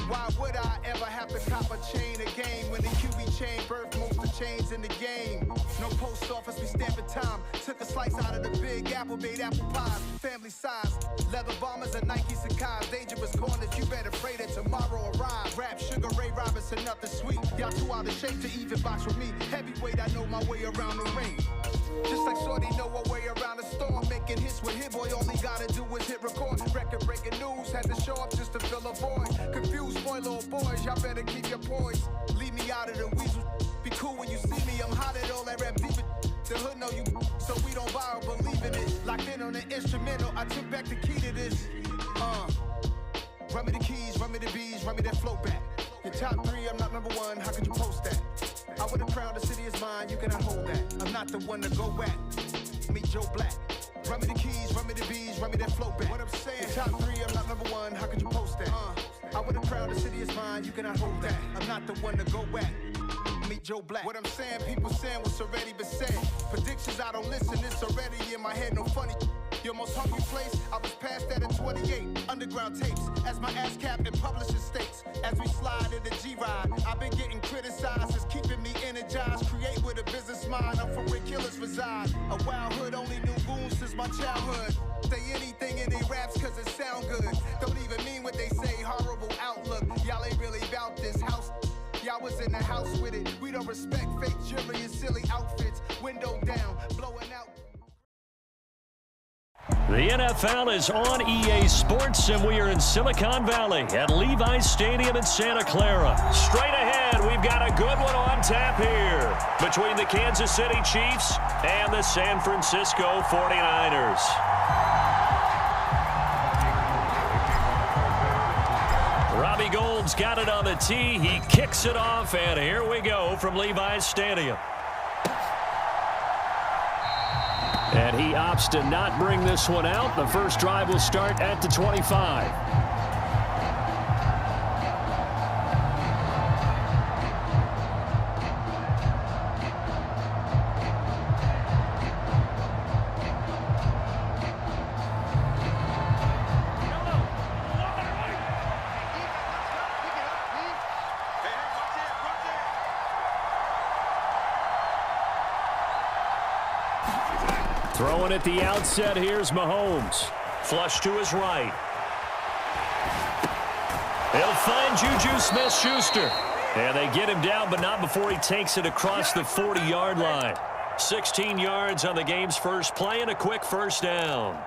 Why would I ever have to cop a chain a game when the QB chain birthed most of the chains in the game? No post office, we stamping time. Took a slice out of the big apple, made apple pies, family size. Leather bombers and Nike Sacai's. Dangerous corners, you better pray that tomorrow arrive. Rap, Sugar Ray Robinson, nothing sweet. Y'all too out of shape to even box with me. Heavyweight, I know my way around the ring. Just like Shorty know her way around the storm. Making hits with Hit Boy, all he gotta do is hit record. Record-breaking news, had to show up just to fill a void. Confused, boy, little boys, y'all better keep your poise. Leave me out of the weasel. Be cool when you see me, I'm hot at all that rap deep. The hood know you, so we don't borrow, believe in it. Locked in on the instrumental, I took back the key to this. Run me the keys, run me the bees, run me that flow back. Your top 3, I'm not number 1, how could you post that? I would have crowned the city is mine, you cannot hold that. I'm not the one to go back. Meet Joe Black. Run me the keys, run me the bees, run me that flow back. What I'm saying, your top 3, I'm not number 1, how could you post that? I would have crowned the city is mine, you cannot hold that. I'm not the one to go back. Meet Joe Black. What I'm saying, people saying what's already been said. Predictions, I don't listen, it's already in my head, no funny. Your most hungry place, I was past that at 28. Underground tapes, as my ass cap and publishing states. As we slide in the G-Ride, I've been getting criticized, it's keeping me energized. Create with a business mind, I'm from where killers reside. A wild hood, only knew goons since my childhood. Say anything in they raps cause it sound good. Don't even mean what they say, horrible outlook. Y'all ain't really about this house. Y'all was in the house with it. We don't respect fake jewelry and silly outfits. Window down, blowing out. The NFL is on EA Sports, and we are in Silicon Valley at Levi's Stadium in Santa Clara. Straight ahead, we've got a good one on tap here between the Kansas City Chiefs and the San Francisco 49ers. Robbie Gould's got it on the tee. He kicks it off, and here we go from Levi's Stadium. And he opts to not bring this one out. The first drive will start at the 25. Throwing at the outset, here's Mahomes. Flush to his right. They'll find Juju Smith-Schuster. And they get him down, but not before he takes it across the 40-yard line. 16 yards on the game's first play and a quick first down.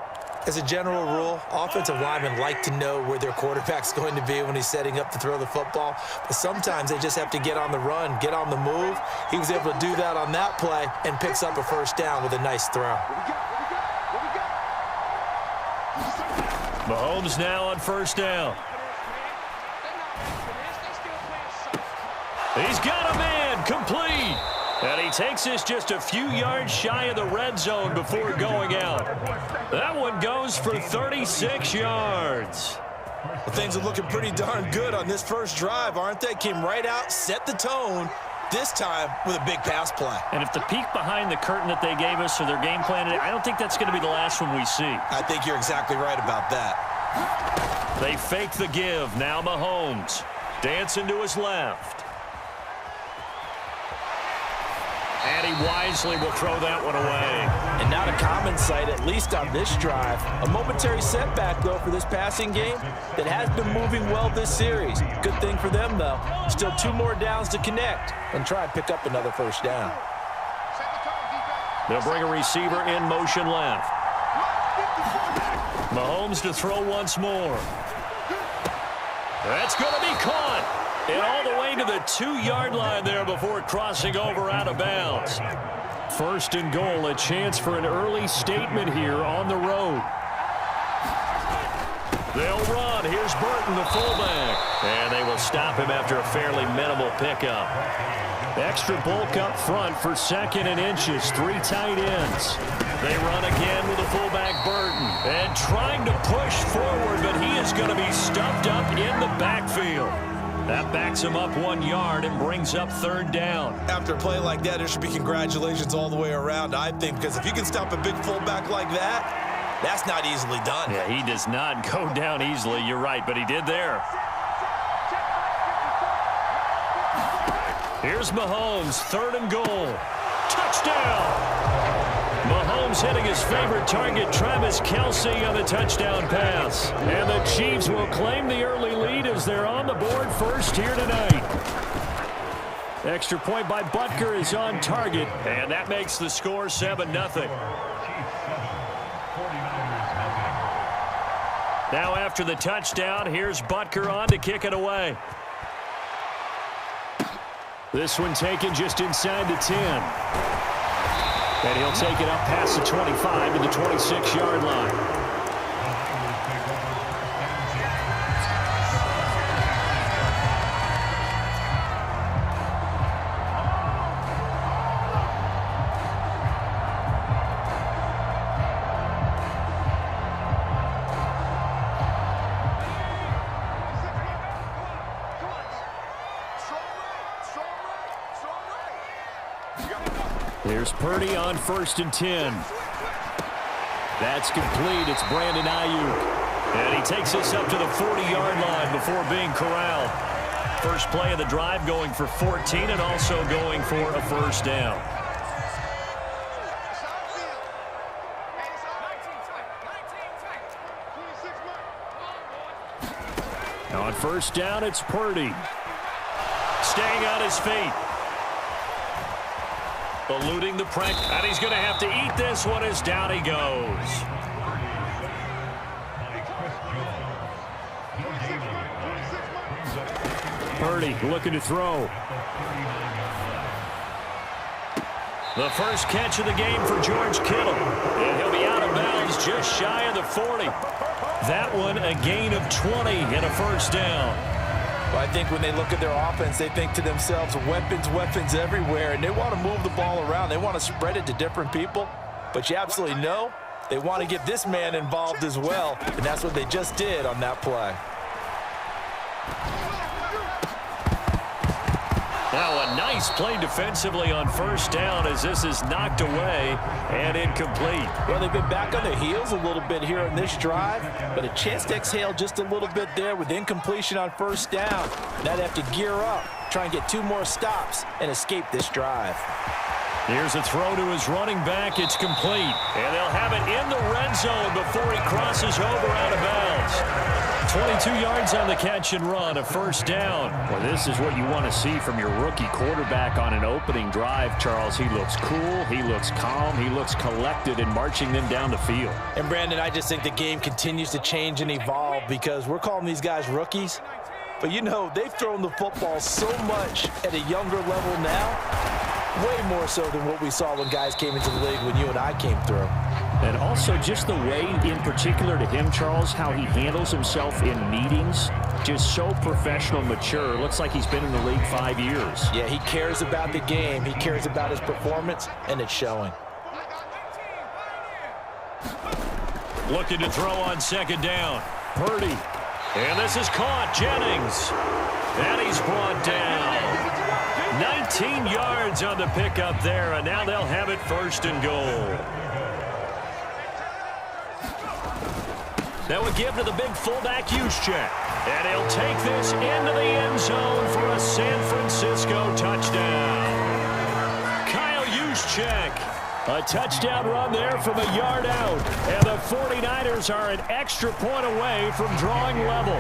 As a general rule, offensive linemen like to know where their quarterback's going to be when he's setting up to throw the football. But sometimes they just have to get on the run, get on the move. He was able to do that on that play and picks up a first down with a nice throw. Mahomes now on first down. He's got a man, complete. And he takes this just a few yards shy of the red zone before going out. That one goes for 36 yards. Well, things are looking pretty darn good on this first drive, aren't they? Came right out, set the tone, this time with a big pass play. And if the peek behind the curtain that they gave us or their game plan, I don't think that's going to be the last one we see. I think you're exactly right about that. They fake the give. Now Mahomes dancing to his left. And he wisely will throw that one away. And not a common sight, at least on this drive. A momentary setback, though, for this passing game that has been moving well this series. Good thing for them, though. Still 2 more downs to connect and try and pick up another first down. They'll bring a receiver in motion left. Mahomes to throw once more. That's going to be caught. And all the way to the 2-yard line there before crossing over out of bounds. First and goal, a chance for an early statement here on the road. They'll run. Here's Burton, the fullback. And they will stop him after a fairly minimal pickup. Extra bulk up front for second and inches. 3 tight ends. They run again with the fullback Burton. And trying to push forward, but he is going to be stuffed up in the backfield. That backs him up 1 yard and brings up third down. After a play like that, there should be congratulations all the way around, I think, because if you can stop a big fullback like that, that's not easily done. Yeah, he does not go down easily. You're right, but he did there. Here's Mahomes, 3rd and goal. Touchdown! Mahomes hitting his favorite target, Travis Kelce, on the touchdown pass. And the Chiefs will claim the early lead as they're on the board first here tonight. Extra point by Butker is on target, and that makes the score 7-0. Now after the touchdown, here's Butker on to kick it away. This one taken just inside the 10. And he'll take it up past the 25 to the 26-yard line. Here's Purdy on 1st and 10. That's complete. It's Brandon Ayuk. And he takes us up to the 40-yard line before being corralled. First play of the drive going for 14 and also going for a first down. On first down, it's Purdy. Staying on his feet. Eluding the pressure, and he's going to have to eat this one as down he goes. Purdy looking to throw. The first catch of the game for George Kittle. And he'll be out of bounds just shy of the 40. That one a gain of 20 and a first down. Well, I think when they look at their offense, they think to themselves, weapons, weapons everywhere, and they want to move the ball around. They want to spread it to different people, but you absolutely know they want to get this man involved as well, and that's what they just did on that play. Now a nice play defensively on first down as this is knocked away and incomplete. Well, they've been back on their heels a little bit here in this drive, but a chance to exhale just a little bit there with incompletion on first down. Now they have to gear up, try and get 2 more stops, and escape this drive. Here's a throw to his running back. It's complete. And they'll have it in the red zone before he crosses over out of bounds. 22 yards on the catch and run, a first down. Well, this is what you want to see from your rookie quarterback on an opening drive, Charles. He looks cool, he looks calm, he looks collected in marching them down the field. And, Brandon, I just think the game continues to change and evolve because we're calling these guys rookies. But, you know, they've thrown the football so much at a younger level now, way more so than what we saw when guys came into the league when you and I came through. And also just the way, in particular to him, Charles, how he handles himself in meetings, just so professional, mature. Looks like he's been in the league 5 years. Yeah, he cares about the game. He cares about his performance, and it's showing. Looking to throw on second down. Purdy. And this is caught. Jennings. And he's brought down. 19 yards on the pickup there, and now they'll have it first and goal. That would give to the big fullback Juszczyk. And he'll take this into the end zone for a San Francisco touchdown. Kyle Juszczyk. A touchdown run there from a yard out. And the 49ers are an extra point away from drawing level.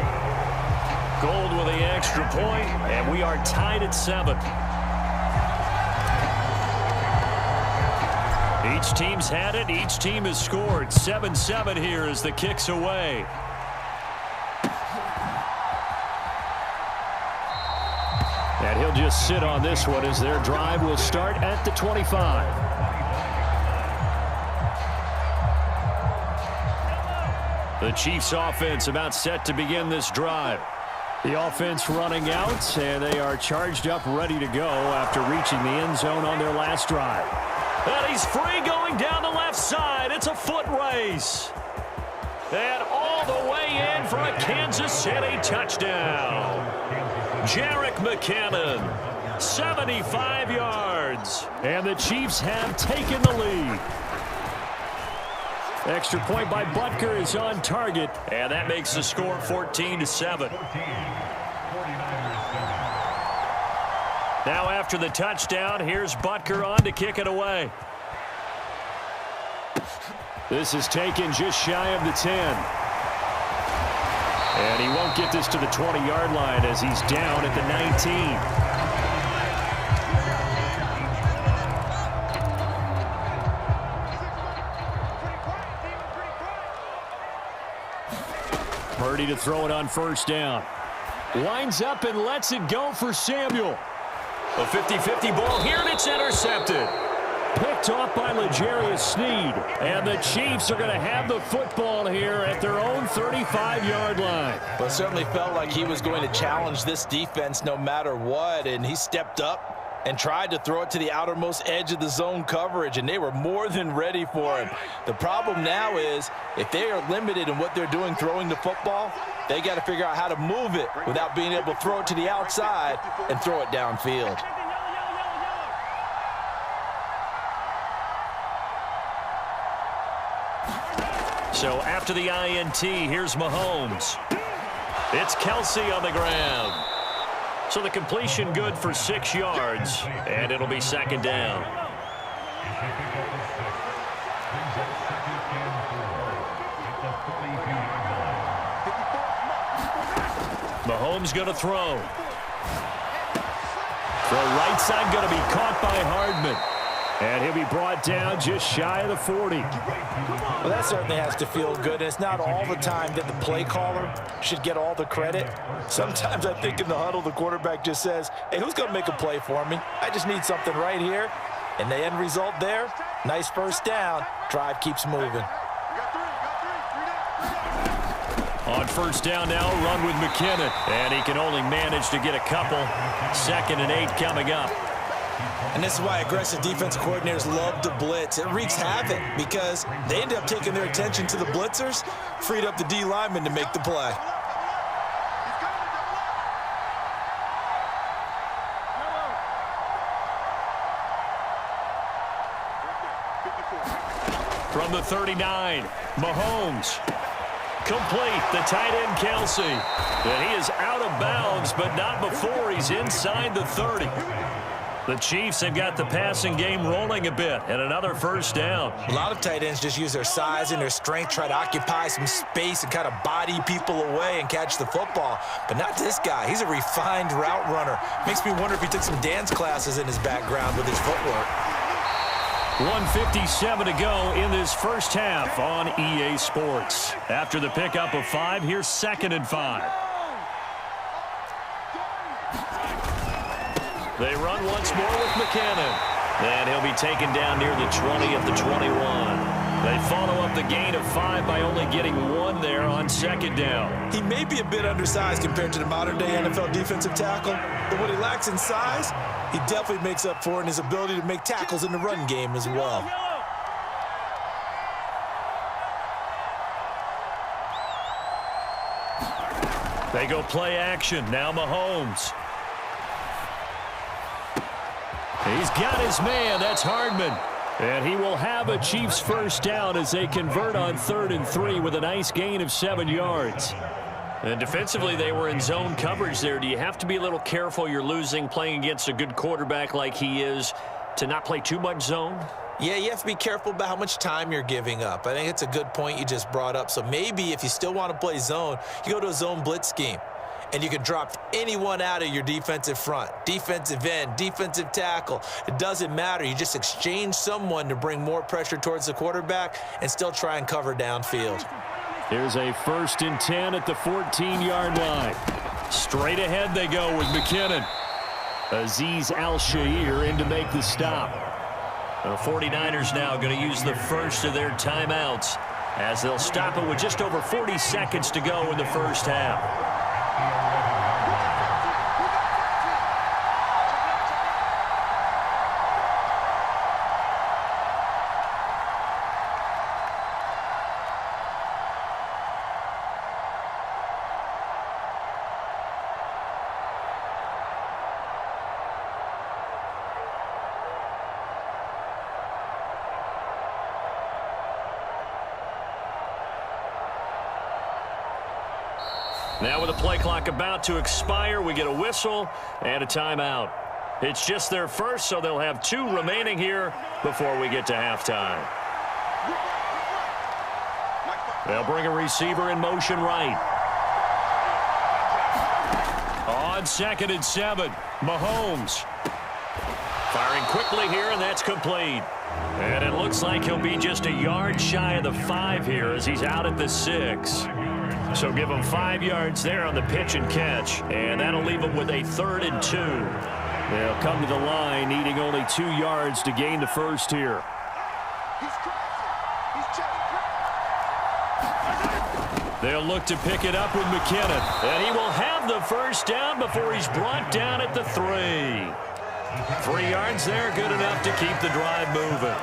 Gold with the extra point, and we are tied at 7. Each team's had it. Each team has scored. 7-7 here as the kick's away. And he'll just sit on this one as their drive will start at the 25. The Chiefs offense about set to begin this drive. The offense running out, and they are charged up, ready to go after reaching the end zone on their last drive. And he's free going down the left side. It's a foot race. And all the way in for a Kansas City touchdown. Jerick McKinnon, 75 yards. And the Chiefs have taken the lead. Extra point by Butker is on target, and that makes the score 14-7. Now after the touchdown, here's Butker on to kick it away. This is taken just shy of the 10. And he won't get this to the 20-yard line as he's down at the 19. Purdy to throw it on first down. Winds up and lets it go for Samuel. A 50-50 ball here, and it's intercepted. Picked off by L'Jarius Sneed. And the Chiefs are going to have the football here at their own 35-yard line. Well, it certainly felt like he was going to challenge this defense no matter what, and he stepped up and tried to throw it to the outermost edge of the zone coverage, and they were more than ready for him. The problem now is if they are limited in what they're doing throwing the football, they got to figure out how to move it without being able to throw it to the outside and throw it downfield. So after the INT, here's Mahomes. It's Kelsey on the ground. So the completion good for 6 yards, and it'll be second down. Mahomes going to throw. Throw right side going to be caught by Hardman. And he'll be brought down just shy of the 40. Well, that certainly has to feel good. It's not all the time that the play caller should get all the credit. Sometimes I think in the huddle, the quarterback just says, hey, who's going to make a play for me? I just need something right here. And the end result there, nice first down. Drive keeps moving. On first down now, run with McKinnon. And he can only manage to get a couple. 2nd and 8 coming up. And this is why aggressive defensive coordinators love to blitz. It wreaks havoc because they end up taking their attention to the blitzers, freed up the D lineman to make the play. From the 39, Mahomes. Complete, the tight end Kelsey. And he is out of bounds, but not before he's inside the 30. The Chiefs have got the passing game rolling a bit, and another first down. A lot of tight ends just use their size and their strength, try to occupy some space and kind of body people away and catch the football. But not this guy. He's a refined route runner. Makes me wonder if he took some dance classes in his background with his footwork. 1:57 to go in this first half on EA Sports. After the pickup of 5, here's 2nd and 5. They run once more with McKinnon. And he'll be taken down near the 20 at the 21. They follow up the gain of 5 by only getting 1 there on 2nd down. He may be a bit undersized compared to the modern-day NFL defensive tackle, but what he lacks in size, he definitely makes up for in his ability to make tackles in the run game as well. They go play action. Now Mahomes. He's got his man. That's Hardman. And he will have a Chiefs first down as they convert on 3rd and 3 with a nice gain of 7 yards. And defensively, they were in zone coverage there. Do you have to be a little careful? You're losing, playing against a good quarterback like he is, to not play too much zone? Yeah, you have to be careful about how much time you're giving up. I think it's a good point you just brought up. So maybe if you still want to play zone, you go to a zone blitz scheme. And you can drop anyone out of your defensive front, defensive end, defensive tackle. It doesn't matter. You just exchange someone to bring more pressure towards the quarterback and still try and cover downfield. Here's a 1st and 10 at the 14-yard line. Straight ahead they go with McKinnon. Azeez Al-Shaair in to make the stop. The 49ers now going to use the first of their timeouts as they'll stop it with just over 40 seconds to go in the first half. Now with the play clock about to expire, we get a whistle and a timeout. It's just their first, so they'll have 2 remaining here before we get to halftime. They'll bring a receiver in motion right. On 2nd and 7, Mahomes. Firing quickly here, and that's complete. And it looks like he'll be just a yard shy of the 5 here as he's out at the 6. So give him 5 yards there on the pitch and catch, and that'll leave him with a 3rd and 2. They'll come to the line needing only 2 yards to gain the first here. They'll look to pick it up with McKinnon, and he will have the first down before he's brought down at the 3. 3 yards there, good enough to keep the drive moving.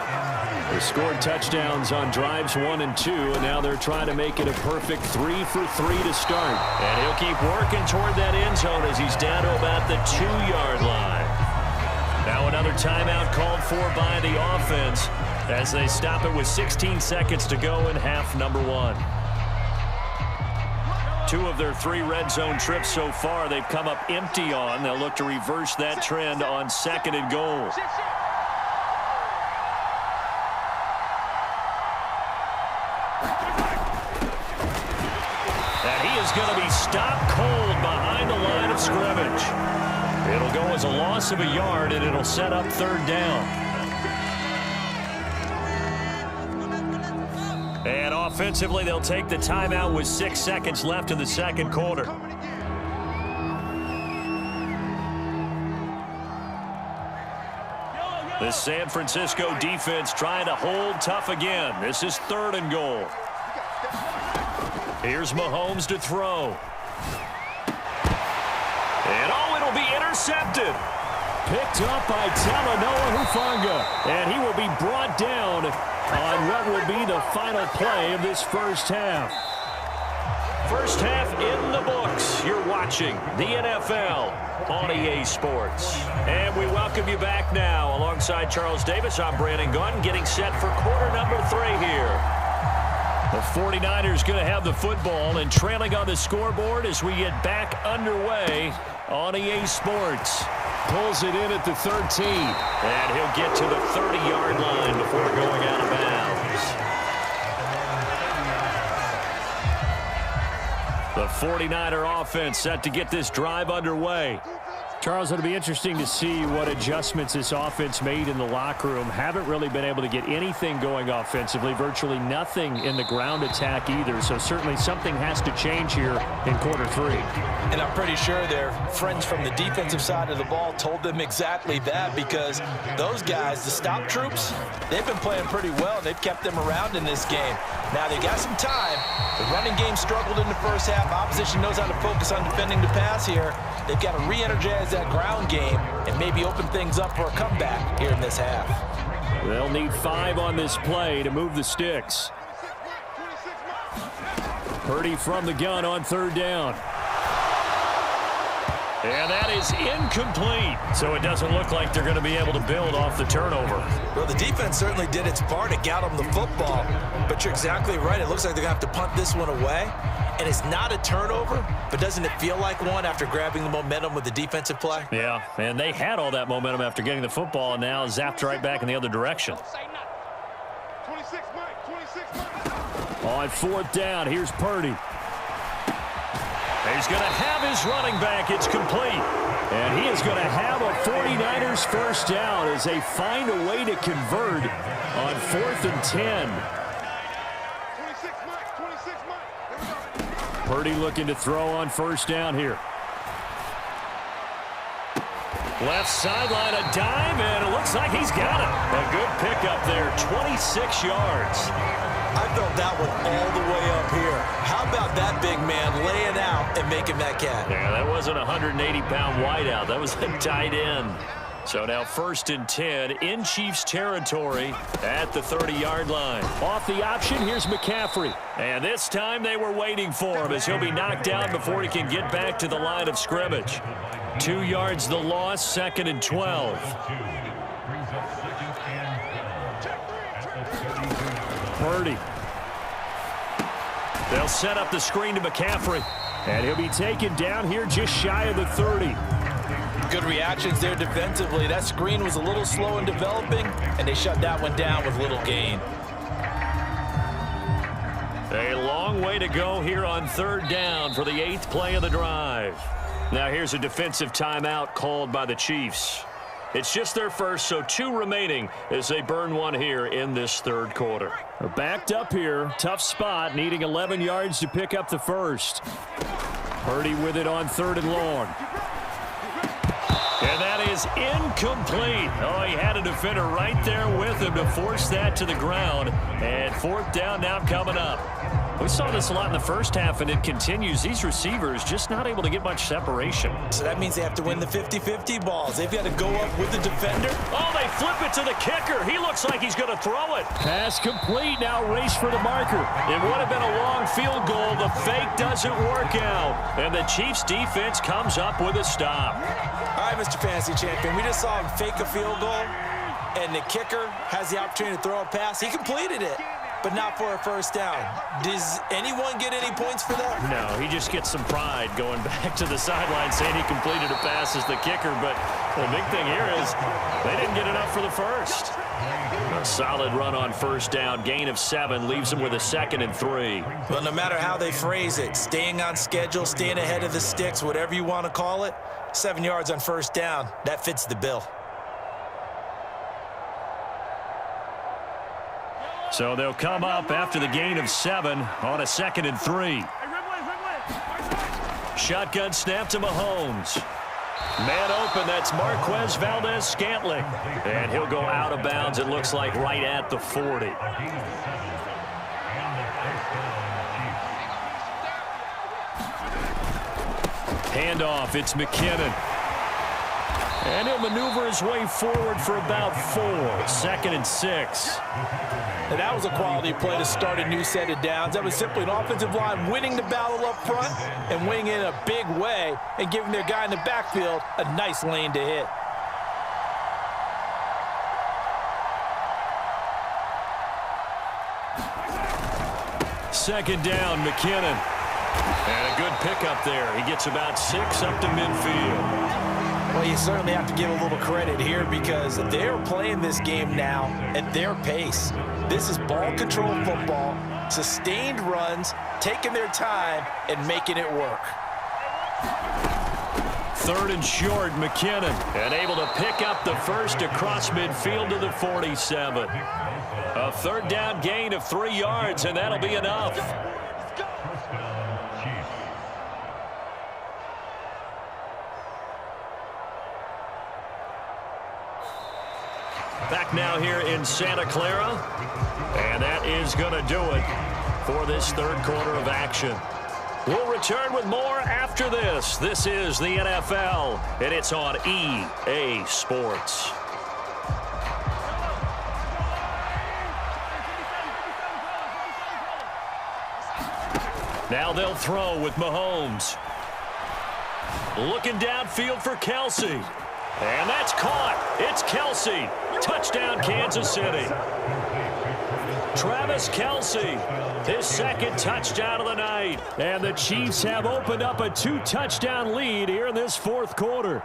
They scored touchdowns on drives 1 and 2, and now they're trying to make it a perfect 3 for 3 to start. And he'll keep working toward that end zone as he's down to about the 2-yard line. Now another timeout called for by the offense as they stop it with 16 seconds to go in half number 1. 2 of their 3 red zone trips so far they've come up empty on. They'll look to reverse that trend on 2nd and goal. And he is going to be stopped cold behind the line of scrimmage. It'll go as a loss of a yard, and it'll set up 3rd down. And offensively, they'll take the timeout with 6 seconds left in the 2nd quarter. The San Francisco defense trying to hold tough again. This is 3rd and goal. Here's Mahomes to throw. And it'll be intercepted. Picked up by Talanoa Hufanga. And he will be brought down on what will be the final play of this first half. First half in the books. You're watching the NFL on HCA Esports. And we welcome you back now. Alongside Charles Davis, I'm Brandon Gunn, getting set for quarter number 3 here. The 49ers going to have the football and trailing on the scoreboard as we get back underway on HCA Esports. Pulls it in at the 13. And he'll get to the 30-yard line before going out of bounds. The 49er offense set to get this drive underway. Charles, it'll be interesting to see what adjustments this offense made in the locker room. Haven't really been able to get anything going offensively, virtually nothing in the ground attack either. So certainly something has to change here in quarter 3. And I'm pretty sure their friends from the defensive side of the ball told them exactly that, because those guys, the stop troops, they've been playing pretty well. They've kept them around in this game. Now they got some time. The running game struggled in the first half. Opposition knows how to focus on defending the pass here. They've got to re-energize that ground game and maybe open things up for a comeback here in this half. They'll need 5 on this play to move the sticks. Purdy from the gun on 3rd down. And that is incomplete. So it doesn't look like they're going to be able to build off the turnover. Well, the defense certainly did its part to get them the football. But you're exactly right. It looks like they're going to have to punt this one away. And it's not a turnover, but doesn't it feel like one after grabbing the momentum with the defensive play? Yeah, and they had all that momentum after getting the football, and now zapped right back in the other direction. On 4th down, here's Purdy. He's going to have his running back. It's complete. And he is going to have a 49ers first down as they find a way to convert on 4th and 10. Purdy looking to throw on 1st down here. Left sideline, a dive, and it looks like he's got it. A good pickup there, 26 yards. I felt that one all the way up here. How about that big man laying out and making that catch? Yeah, that wasn't a 180-pound wideout. That was a tight end. So now 1st and 10 in Chiefs territory at the 30-yard line. Off the option, here's McCaffrey. And this time they were waiting for him as he'll be knocked down before he can get back to the line of scrimmage. 2 yards the loss, 2nd and 12. Purdy. They'll set up the screen to McCaffrey. And he'll be taken down here just shy of the 30. Good reactions there defensively. That screen was a little slow in developing, and they shut that one down with little gain. A long way to go here on third down for the 8th play of the drive. Now here's a defensive timeout called by the Chiefs. It's just their first, so 2 remaining as they burn one here in this third quarter. They're backed up here. Tough spot, needing 11 yards to pick up the first. Purdy with it on 3rd and long. And that is incomplete. Oh, he had a defender right there with him to force that to the ground. And 4th down now coming up. We saw this a lot in the first half, and it continues. These receivers just not able to get much separation. So that means they have to win the 50-50 balls. They've got to go up with the defender. Oh, they flip it to the kicker. He looks like he's going to throw it. Pass complete. Now race for the marker. It would have been a long field goal. The fake doesn't work out. And the Chiefs defense comes up with a stop. All right, Mr. Fantasy Champion, we just saw him fake a field goal, and the kicker has the opportunity to throw a pass. He completed it, but not for a first down. Does anyone get any points for that? No, he just gets some pride going back to the sideline saying he completed a pass as the kicker, but the big thing here is they didn't get enough for the first. A solid run on first down, gain of 7, leaves them with a 2nd and 3. Well, no matter how they phrase it, staying on schedule, staying ahead of the sticks, whatever you want to call it, 7 yards on first down, that fits the bill. So they'll come up after the gain of 7 on a 2nd and 3. Shotgun snap to Mahomes. Man open, that's Marquez Valdez-Scantling. And he'll go out of bounds, it looks like, right at the 40. Handoff, it's McKinnon. And he'll maneuver his way forward for about 4. 2nd and 6. And that was a quality play to start a new set of downs. That was simply an offensive line winning the battle up front and winning in a big way and giving their guy in the backfield a nice lane to hit. Second down, McKinnon. And a good pickup there. He gets about 6 up to midfield. Well, you certainly have to give a little credit here because they're playing this game now at their pace. This is ball control football, sustained runs, taking their time, and making it work. 3rd and short, McKinnon. And able to pick up the first across midfield to the 47. A 3rd down gain of 3 yards, and that'll be enough. Back now here in Santa Clara. And that is going to do it for this third quarter of action. We'll return with more after this. This is the NFL, and it's on EA Sports. Now they'll throw with Mahomes. Looking downfield for Kelsey. And that's caught. It's Kelsey. Touchdown, Kansas City. Travis Kelsey, his 2nd touchdown of the night. And the Chiefs have opened up a 2-touchdown lead here in this 4th quarter.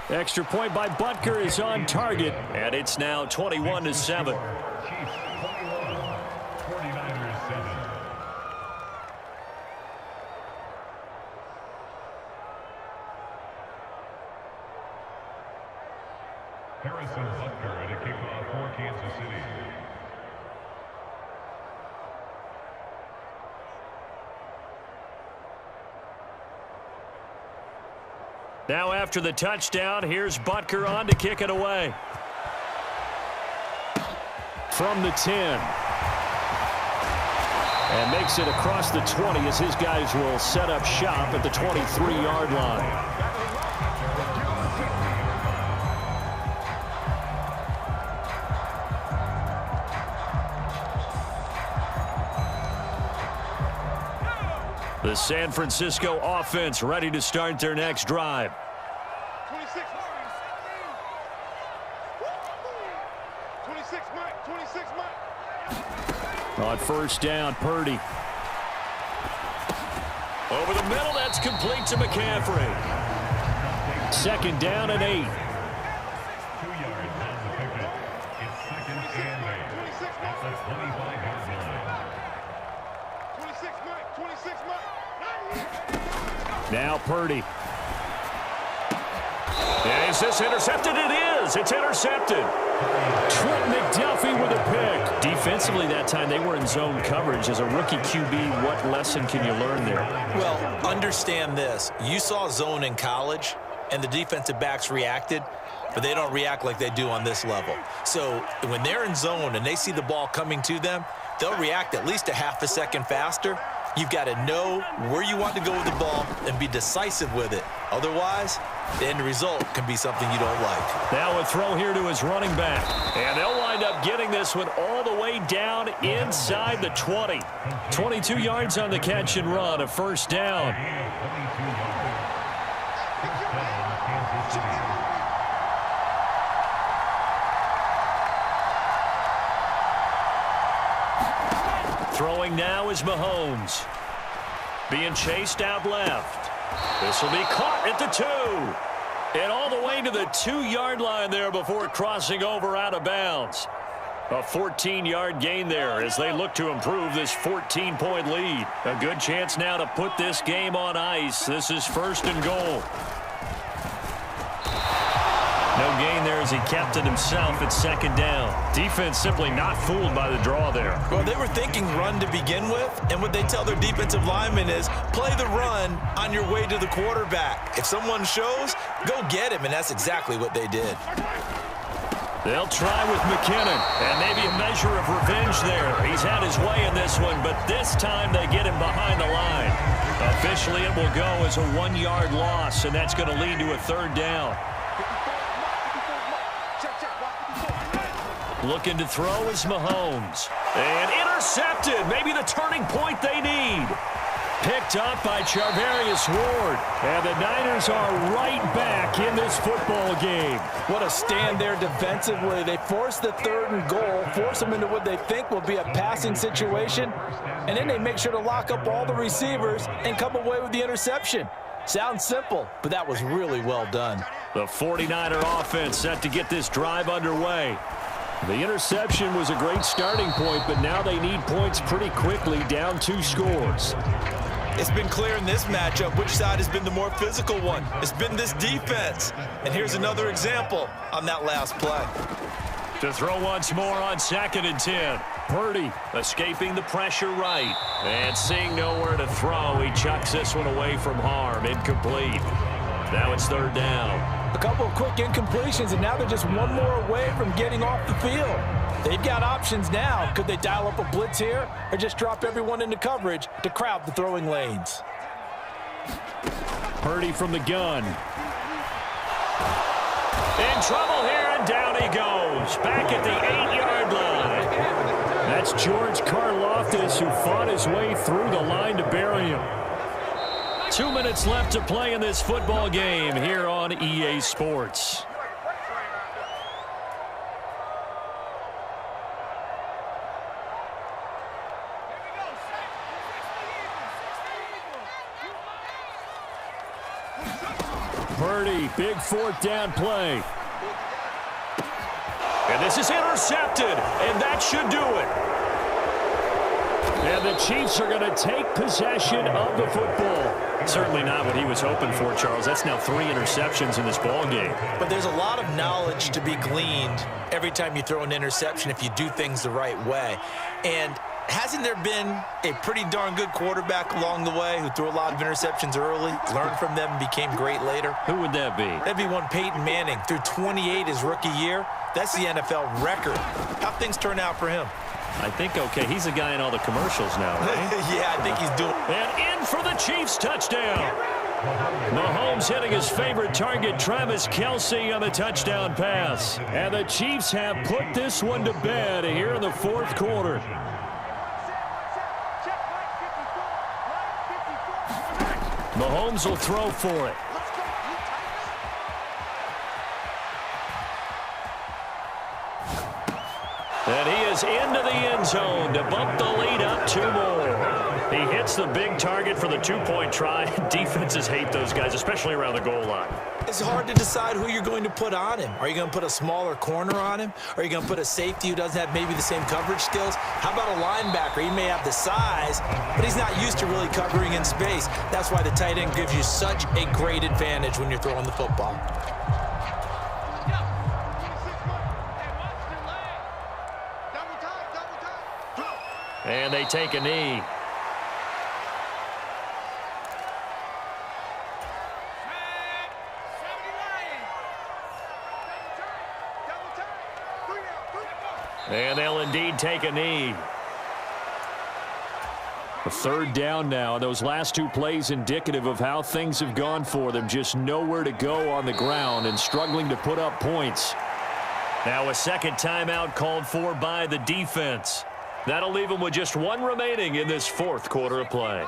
Extra point by Butker is on target. And it's now 21-7. Now after the touchdown, here's Butker on to kick it away. From the 10. And makes it across the 20 as his guys will set up shop at the 23-yard line. The San Francisco offense ready to start their next drive. 26 Mike. On first down, Purdy. Over the middle, that's complete to McCaffrey. 2nd down and 8. 2 yards on the pickup. It's 2nd and 8. At the 25-yard line. Now Purdy. And is this intercepted? It is. It's intercepted. Trent McDuffie with a pick. Defensively that time, they were in zone coverage. As a rookie QB, what lesson can you learn there? Well, understand this. You saw zone in college, and the defensive backs reacted, but they don't react like they do on this level. So when they're in zone and they see the ball coming to them, they'll react at least a half a second faster. You've got to know where you want to go with the ball and be decisive with it. Otherwise, the end result can be something you don't like. Now a throw here to his running back. And they'll wind up getting this one all the way down inside the 20. 22 yards on the catch and run, a 1st down. Throwing now is Mahomes. Being chased out left. This will be caught at the 2. And all the way to the 2-yard line there before crossing over out of bounds. A 14-yard gain there as they look to improve this 14-point lead. A good chance now to put this game on ice. This is 1st and goal. No gain there as he kept it himself at 2nd down. Defense simply not fooled by the draw there. Well, they were thinking run to begin with, and what they tell their defensive linemen is play the run on your way to the quarterback. If someone shows, go get him, and that's exactly what they did. They'll try with McKinnon, and maybe a measure of revenge there. He's had his way in this one, but this time they get him behind the line. Officially, it will go as a 1-yard loss, and that's going to lead to a 3rd down. Looking to throw is Mahomes. And intercepted. Maybe the turning point they need. Picked up by Charvarius Ward. And the Niners are right back in this football game. What a stand there defensively. They force the 3rd and goal, force them into what they think will be a passing situation, and then they make sure to lock up all the receivers and come away with the interception. Sounds simple, but that was really well done. The 49er offense set to get this drive underway. The interception was a great starting point, but now they need points pretty quickly, down 2 scores. It's been clear in this matchup which side has been the more physical one. It's been this defense. And here's another example on that last play. To throw once more on 2nd and 10. Purdy escaping the pressure right. And seeing nowhere to throw, he chucks this one away from harm. Incomplete. Now it's 3rd down. A couple of quick incompletions, and now they're just one more away from getting off the field. They've got options now. Could they dial up a blitz here or just drop everyone into coverage to crowd the throwing lanes? Purdy from the gun. In trouble here, and down he goes. Back at the 8-yard line. That's George Karlaftis, who fought his way through the line to bury him. 2 minutes left to play in this football game here on EA Sports. Purdy, big 4th down play. And this is intercepted, and that should do it. And the Chiefs are going to take possession of the football. Certainly not what he was hoping for, Charles. That's now 3 interceptions in this ball game. But there's a lot of knowledge to be gleaned every time you throw an interception if you do things the right way. And hasn't there been a pretty darn good quarterback along the way who threw a lot of interceptions early, learned from them, and became great later? Who would that be? That'd be one Peyton Manning. Threw 28 his rookie year. That's the NFL record. How'd things turn out for him? I think, okay, he's a guy in all the commercials now, right? Yeah, I think he's doing it. And in for the Chiefs touchdown. Mahomes hitting his favorite target, Travis Kelce, on the touchdown pass. And the Chiefs have put this one to bed here in the 4th quarter. Mahomes will throw for it. And he is into the end zone to bump the lead up 2 more. He hits the big target for the two-point try. Defenses hate those guys, especially around the goal line. It's hard to decide who you're going to put on him. Are you going to put a smaller corner on him? Are you going to put a safety who doesn't have maybe the same coverage skills? How about a linebacker? He may have the size, but he's not used to really covering in space. That's why the tight end gives you such a great advantage when you're throwing the football. And they take a knee. And they'll indeed take a knee. A third down now. Those last two plays indicative of how things have gone for them. Just nowhere to go on the ground and struggling to put up points. Now a second timeout called for by the defense. That'll leave them with just one remaining in this fourth quarter of play.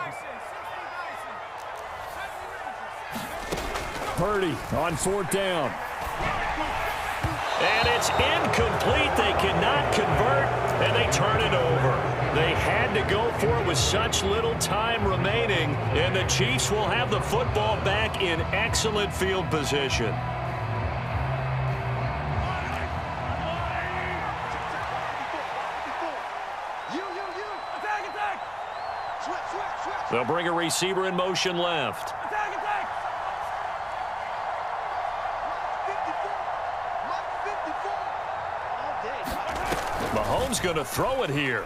Purdy on fourth down. And it's incomplete. They cannot convert, and they turn it over. They had to go for it with such little time remaining, and the Chiefs will have the football back in excellent field position. They'll bring a receiver in motion left. Mahomes going to throw it here.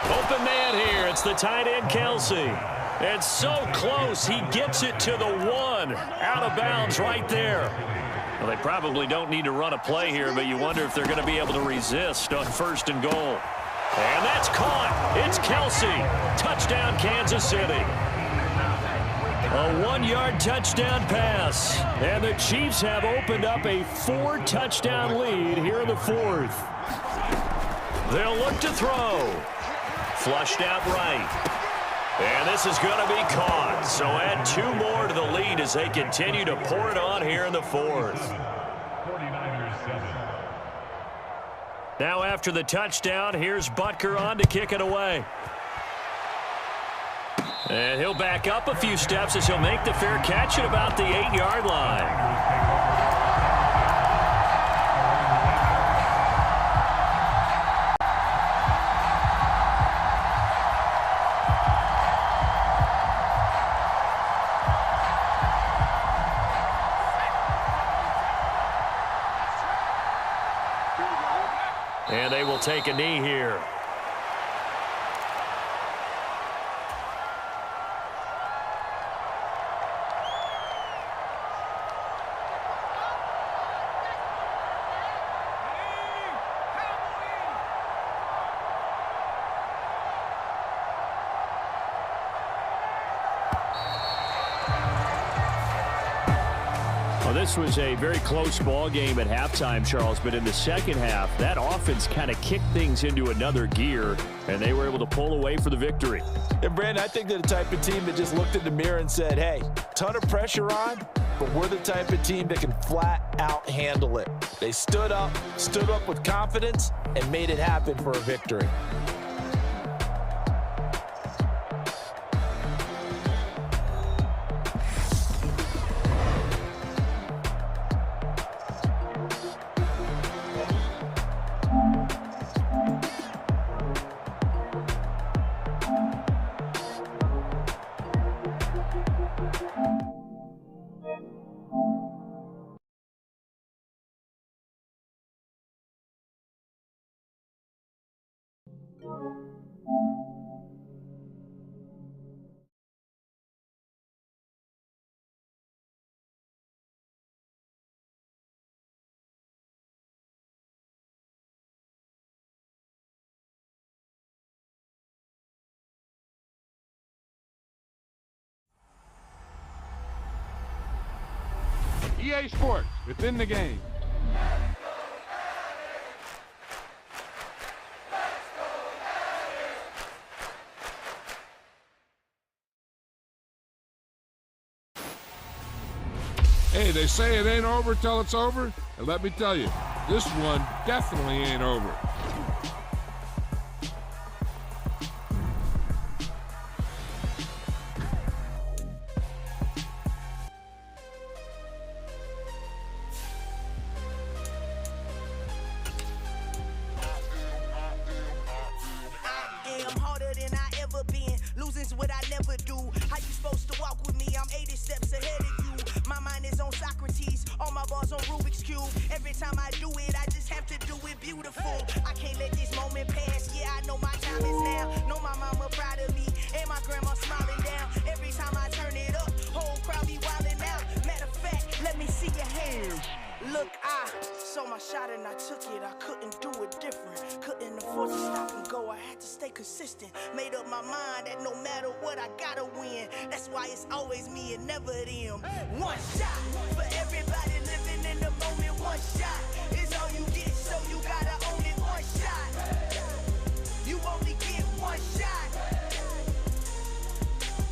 Open man here. It's the tight end, Kelsey. It's so close. He gets it to the one. Out of bounds right there. Well, they probably don't need to run a play here, but you wonder if they're going to be able to resist on first and goal. And that's caught. It's Kelsey. Touchdown, Kansas City. A 1-yard touchdown pass. And the Chiefs have opened up a 4-touchdown lead here in the fourth. They'll look to throw. Flushed out right. And this is going to be caught. So add 2 more to the lead as they continue to pour it on here in the fourth. 49ers 7. Now after the touchdown, here's Butker on to kick it away. And he'll back up a few steps as he'll make the fair catch at about the 8-yard line. And they will take a knee here. This was a very close ball game at halftime, Charles, but in the second half, that offense kind of kicked things into another gear, and they were able to pull away for the victory. And, Brandon, I think they're the type of team that just looked in the mirror and said, hey, ton of pressure on, but we're the type of team that can flat out handle it. They stood up with confidence, and made it happen for a victory. HCA Esports, within the game. Hey, they say it ain't over till it's over, and let me tell you, this one definitely ain't over. beautiful. I can't let this moment pass. Yeah, I know my time is now. Know my mama proud of me, and my grandma smiling down. Every time I turn it up, whole crowd be wildin' out. Matter of fact, let me see your hands. Look, I saw my shot and I took it. I couldn't do it different. Couldn't afford to stop and go. I had to stay consistent. Made up my mind that no matter what, I gotta win. That's why it's always me and never them. One shot for everybody living in the moment. One shot is all you get, so you gotta own it. One shot. You only get one shot.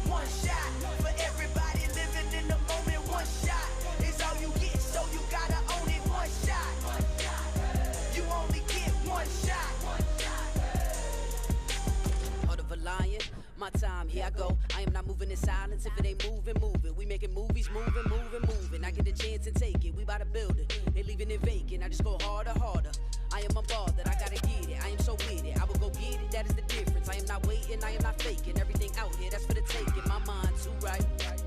One shot for everybody living in the moment. One shot is all you get, so you gotta own it. One shot. You only get one shot. Heart of a lion, my time, here I go. I am not moving in silence. If it ain't moving, moving. We making movies, moving, moving, moving. I get a chance and take it. We bout to build it. They leaving it vacant. I just go harder, harder. I am a ball that I gotta get it. I am so with it. I will go get it. That is the difference. I am not waiting. I am not faking. Everything out here, that's for the taking. My mind too right.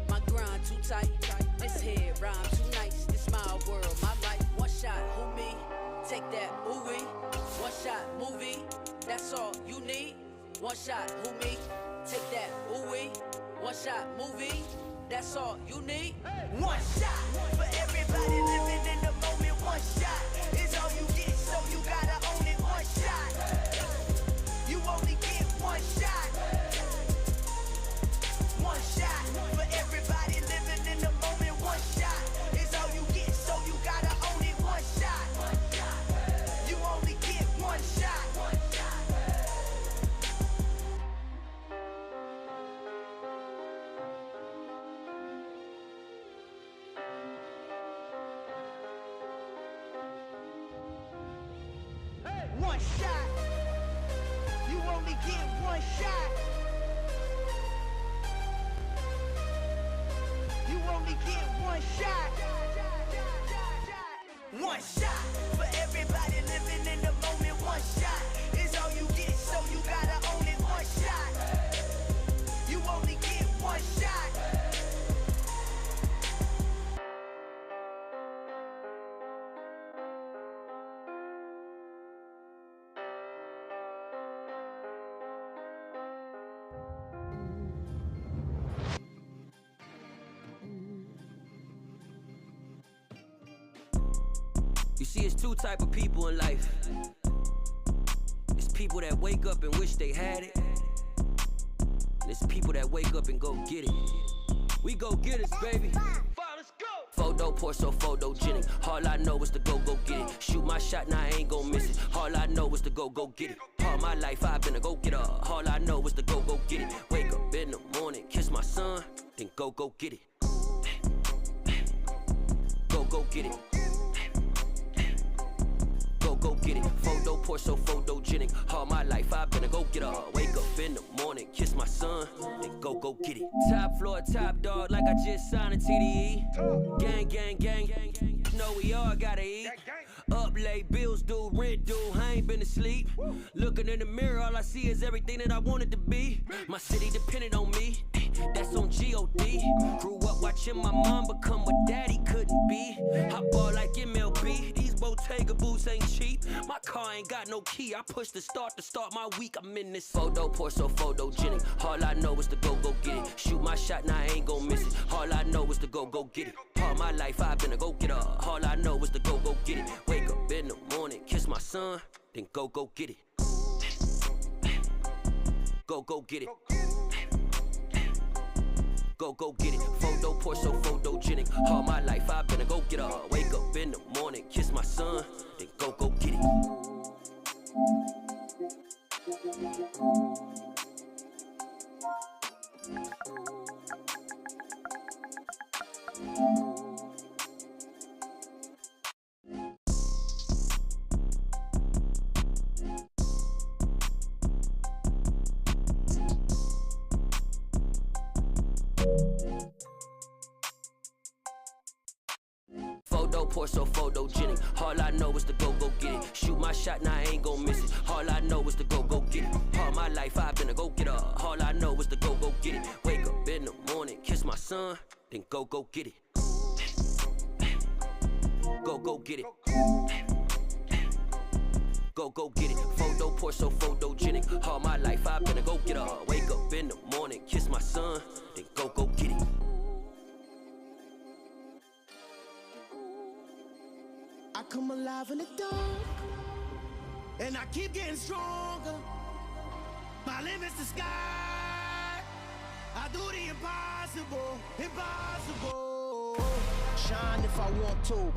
My grind too tight. This head rhyme too nice. This my world, my life. One shot, who me? Take that, ooh wee. One shot, movie. That's all you need. One shot, who me? Take that, ooh wee. One shot, movie. That's all you need. One shot for everybody living in the moment. One shot is all you get, so you gotta own it. One shot. You only get one shot. One shot for everybody living in the moment. One shot is all you get, so you gotta own it. One shot. You only get one shot. One shot. You only get one shot. You only get one shot. One shot for everybody living in the moment. One shot is all you get, so you gotta own it. One shot. You only get one shot. You see, it's two type of people in life. It's people that wake up and wish they had it. And it's people that wake up and go get it. We go get it, baby. Let's go. Photo pour so photogenic. All I know is to go get it. Shoot my shot, now I ain't gon' miss it. All I know is to go get it. All my life I've been a go-getter. All I know is to go get it. Wake up in the morning, kiss my son, then go get it. Go get it. Go get it. Photo pour so photogenic. All my life I've been a go-getter. Wake up in the morning, kiss my son, then go get it. Top floor, top dog, like I just signed a TDE. Gang, gang, gang, gang, gang. You know we all gotta eat. Up late, bills due, rent due, I ain't been asleep. Looking in the mirror, all I see is everything that I wanted to be. My city depended on me, that's on G.O.D. Grew up watching my mom become what daddy couldn't be. I ball like MLB, these Bottega boots ain't cheap. My car ain't got no key, I push the start to start my week. I'm in this photo pour so photogenic. All I know is to go get it. Shoot my shot, now I ain't gon' miss it. All I know is to go get it. All my life I've been a go-getter. All I know is to go get it. Wake up in the morning, kiss my son, then go get it. Go get it. Go get it. Photo pour so photogenic. All my life I've been a go-getter. Wake up in the morning, kiss my son, then go get it. Photo pour so photogenic. All I know is to go get it. Shoot my shot, now I ain't gon' miss it. All I know is to go get it. All my life I've been a go-getter. All I know is to go get it. Wake up in the morning, kiss my son, then go get it. Go get it. go get it. Photo poor, so photogenic. All my life I've been a go get up. Wake up in the morning, kiss my son, then go get it. I come alive in the dark, and I keep getting stronger. My limit's the sky. I do the impossible, impossible. Shine if I want to.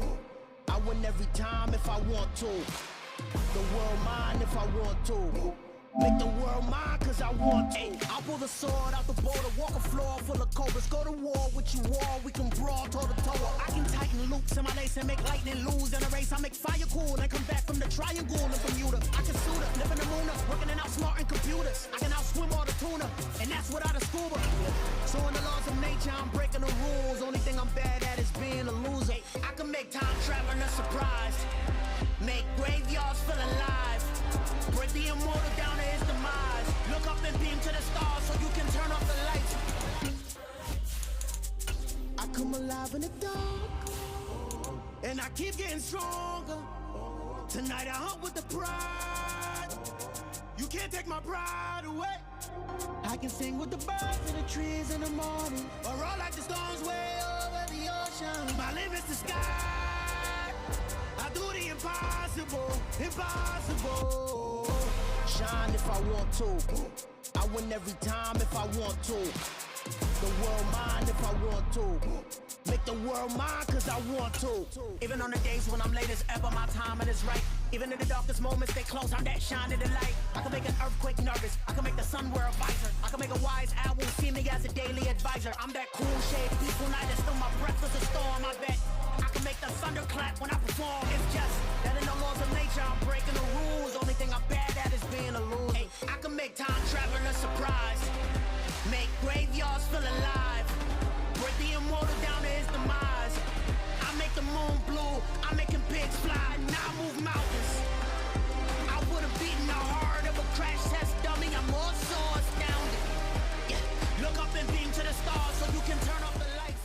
I win every time if I want to. The world mine if I want to. Make the world mine cause I want to. I'll pull the sword out the border, walk a floor full of cobras. Go to war with you all, we can brawl toe to toe. I can tighten loops in my lace and make lightning lose in a race. I make fire cool and come back from the triangle in Bermuda. I can suit up, live in the moon up, working and outsmarting computers. I can outswim all the tuna, and that's without a scuba. So in the laws of nature, I'm breaking the rules. Only thing I'm bad at is being a loser. I can make time traveling a surprise. Make graveyards feel alive. Break the immortal down to his demise. Look up and beam to the stars so you can turn off the lights. I come alive in the dark, and I keep getting stronger. Tonight I hunt with the pride. You can't take my pride away. I can sing with the birds and the trees in the morning, or roll like the storms way over the ocean. My limit's the sky. I do the impossible, impossible. Shine if I want to. I win every time if I want to. The world mine if I want to. Make the world mine cause I want to. Even on the days when I'm late as ever, my timing is right. Even in the darkest moments, stay close, I'm that shining the light. I can make an earthquake nervous, I can make the sun wear a visor. I can make a wise owl see me as a daily advisor. I'm that cool shade, peaceful night, and still my breath is a storm, I bet. I can make the thunder clap when I perform. It's just that in the laws of nature, I'm breaking the rules. Only thing I'm bad at is being a loser. Hey, I can make time traveling a surprise. Make graveyards feel alive. Break the immortal down to his demise. I make the moon blue. I'm making pigs fly. Now I move mountains. I would have beaten the heart of a crash test dummy. I'm more so astounded. Yeah. Look up and beam to the stars so you can turn off the lights.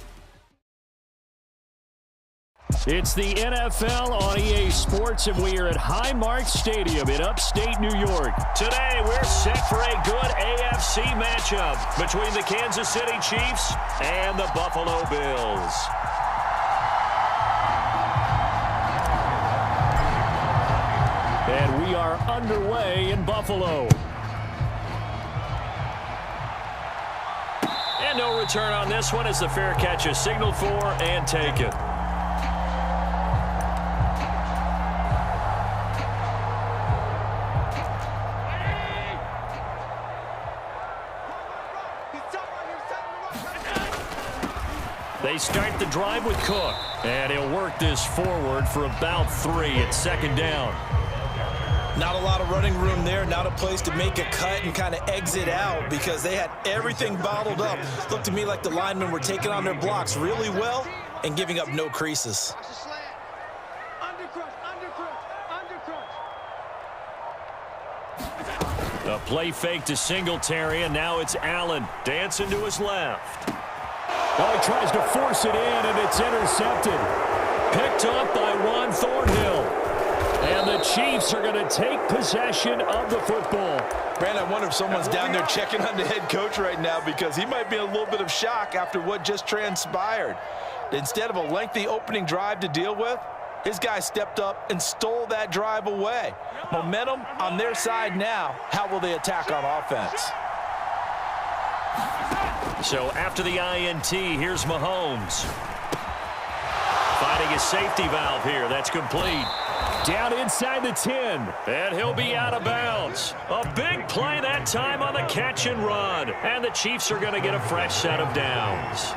It's the NFL on EA Sports, and we are at Highmark Stadium in upstate New York. Today, we're set for a good AFC matchup between the Kansas City Chiefs and the Buffalo Bills. And we are underway in Buffalo. And no return on this one as the fair catch is signaled for and taken. They start the drive with Cook, and he'll work this forward for about 3 at second down. Not a lot of running room there, not a place to make a cut and kind of exit out because they had everything bottled up. Looked to me like the linemen were taking on their blocks really well and giving up no creases. A play fake to Singletary, and now it's Allen dancing to his left. Oh, he tries to force it in, and it's intercepted. Picked up by Juan Thornhill. And the Chiefs are going to take possession of the football. Brandon, I wonder if someone's down there checking on the head coach right now because he might be in a little bit of shock after what just transpired. Instead of a lengthy opening drive to deal with, his guy stepped up and stole that drive away. Momentum on their side now. How will they attack on offense? So after the INT, here's Mahomes. Finding a safety valve here. That's complete. Down inside the 10. And he'll be out of bounds. A big play that time on the catch and run. And the Chiefs are going to get a fresh set of downs.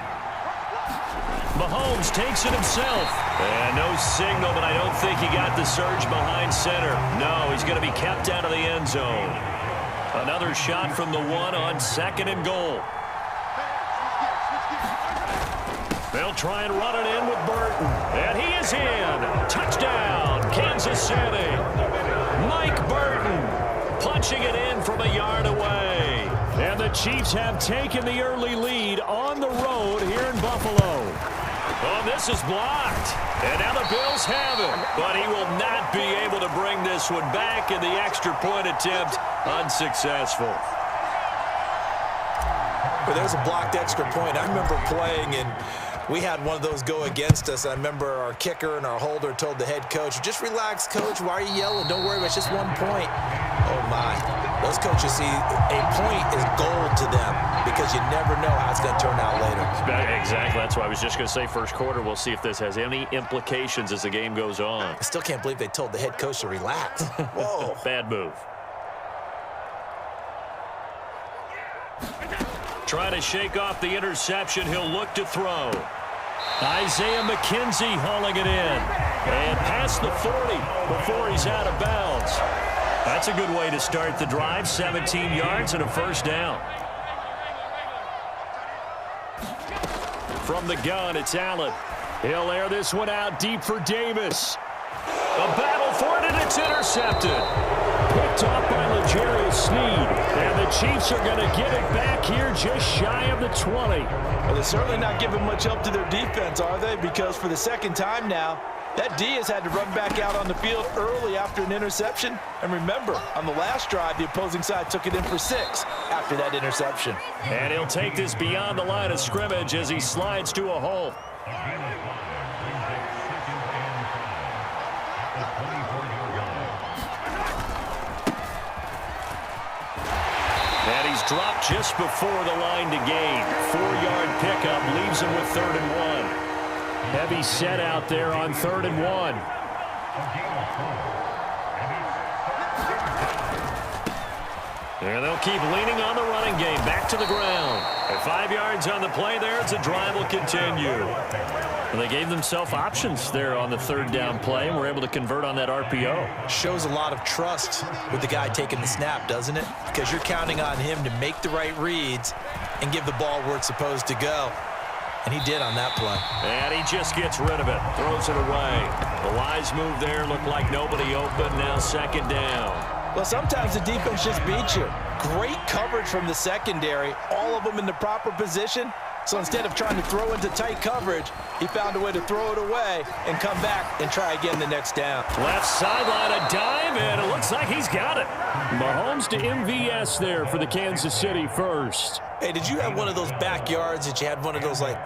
Mahomes takes it himself. And no signal, but I don't think he got the surge behind center. No, he's going to be kept out of the end zone. Another shot from the 1 on 2nd and goal. They'll try and run it in with Burton. And he is in. Touchdown, Kansas City. Mike Burton punching it in from a yard away. And the Chiefs have taken the early lead on the road here in Buffalo. Oh, this is blocked. And now the Bills have it. But he will not be able to bring this one back, and the extra point attempt unsuccessful. Well, there's a blocked extra point. I remember playing, and we had one of those go against us. I remember our kicker and our holder told the head coach, just relax, coach. Why are you yelling? Don't worry, it's just 1 point. Oh, my. Those coaches see a point is gold to them because you never know how it's going to turn out later. Exactly. That's why I was just going to say first quarter. We'll see if this has any implications as the game goes on. I still can't believe they told the head coach to relax. Whoa. Bad move. Trying to shake off the interception. He'll look to throw. Isaiah McKenzie hauling it in. And past the 40 before he's out of bounds. That's a good way to start the drive. 17 yards and a first down. From the gun, it's Allen. He'll air this one out deep for Davis. A battle for it, and it's intercepted. Picked off by L'Jarius Sneed. And the Chiefs are going to get it back here just shy of the 20. Well, they're certainly not giving much help to their defense, are they? Because for the second time now, that D has had to run back out on the field early after an interception. And remember, on the last drive, the opposing side took it in for 6 after that interception. And he'll take this beyond the line of scrimmage as he slides to a hole. And he's dropped just before the line to gain. 4-yard pickup leaves him with 3rd and 1. Heavy set out there on 3rd and 1. And they'll keep leaning on the running game. Back to the ground. And 5 yards on the play there as the drive will continue. And they gave themselves options there on the 3rd down play and were able to convert on that RPO. Shows a lot of trust with the guy taking the snap, doesn't it? Because you're counting on him to make the right reads and give the ball where it's supposed to go. And he did on that play. And he just gets rid of it. Throws it away. The wise move there. Looked like nobody open. Now 2nd down. Well, sometimes the defense just beats you. Great coverage from the secondary. All of them in the proper position. So instead of trying to throw into tight coverage, he found a way to throw it away and come back and try again the next down. Left sideline, a dive, and it looks like he's got it. Mahomes to MVS there for the Kansas City first. Hey, did you have one of those backyards that you had one of those, like,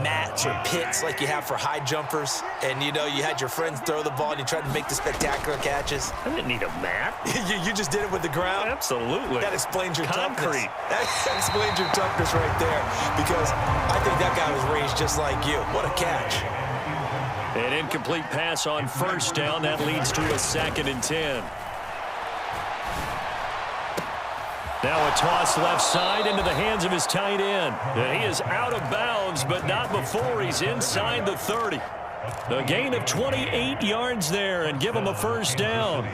mats or pits like you have for high jumpers? And, you know, you had your friends throw the ball and you tried to make the spectacular catches? I didn't need a mat. you just did it with the ground? Absolutely. That explains your concrete. Toughness. That explains your toughness right there, because I think that guy was raised just like you. What a catch. An incomplete pass on 1st down. That leads to a 2nd and 10. Now a toss left side into the hands of his tight end. And he is out of bounds, but not before he's inside the 30. A gain of 28 yards there and give him a 1st down.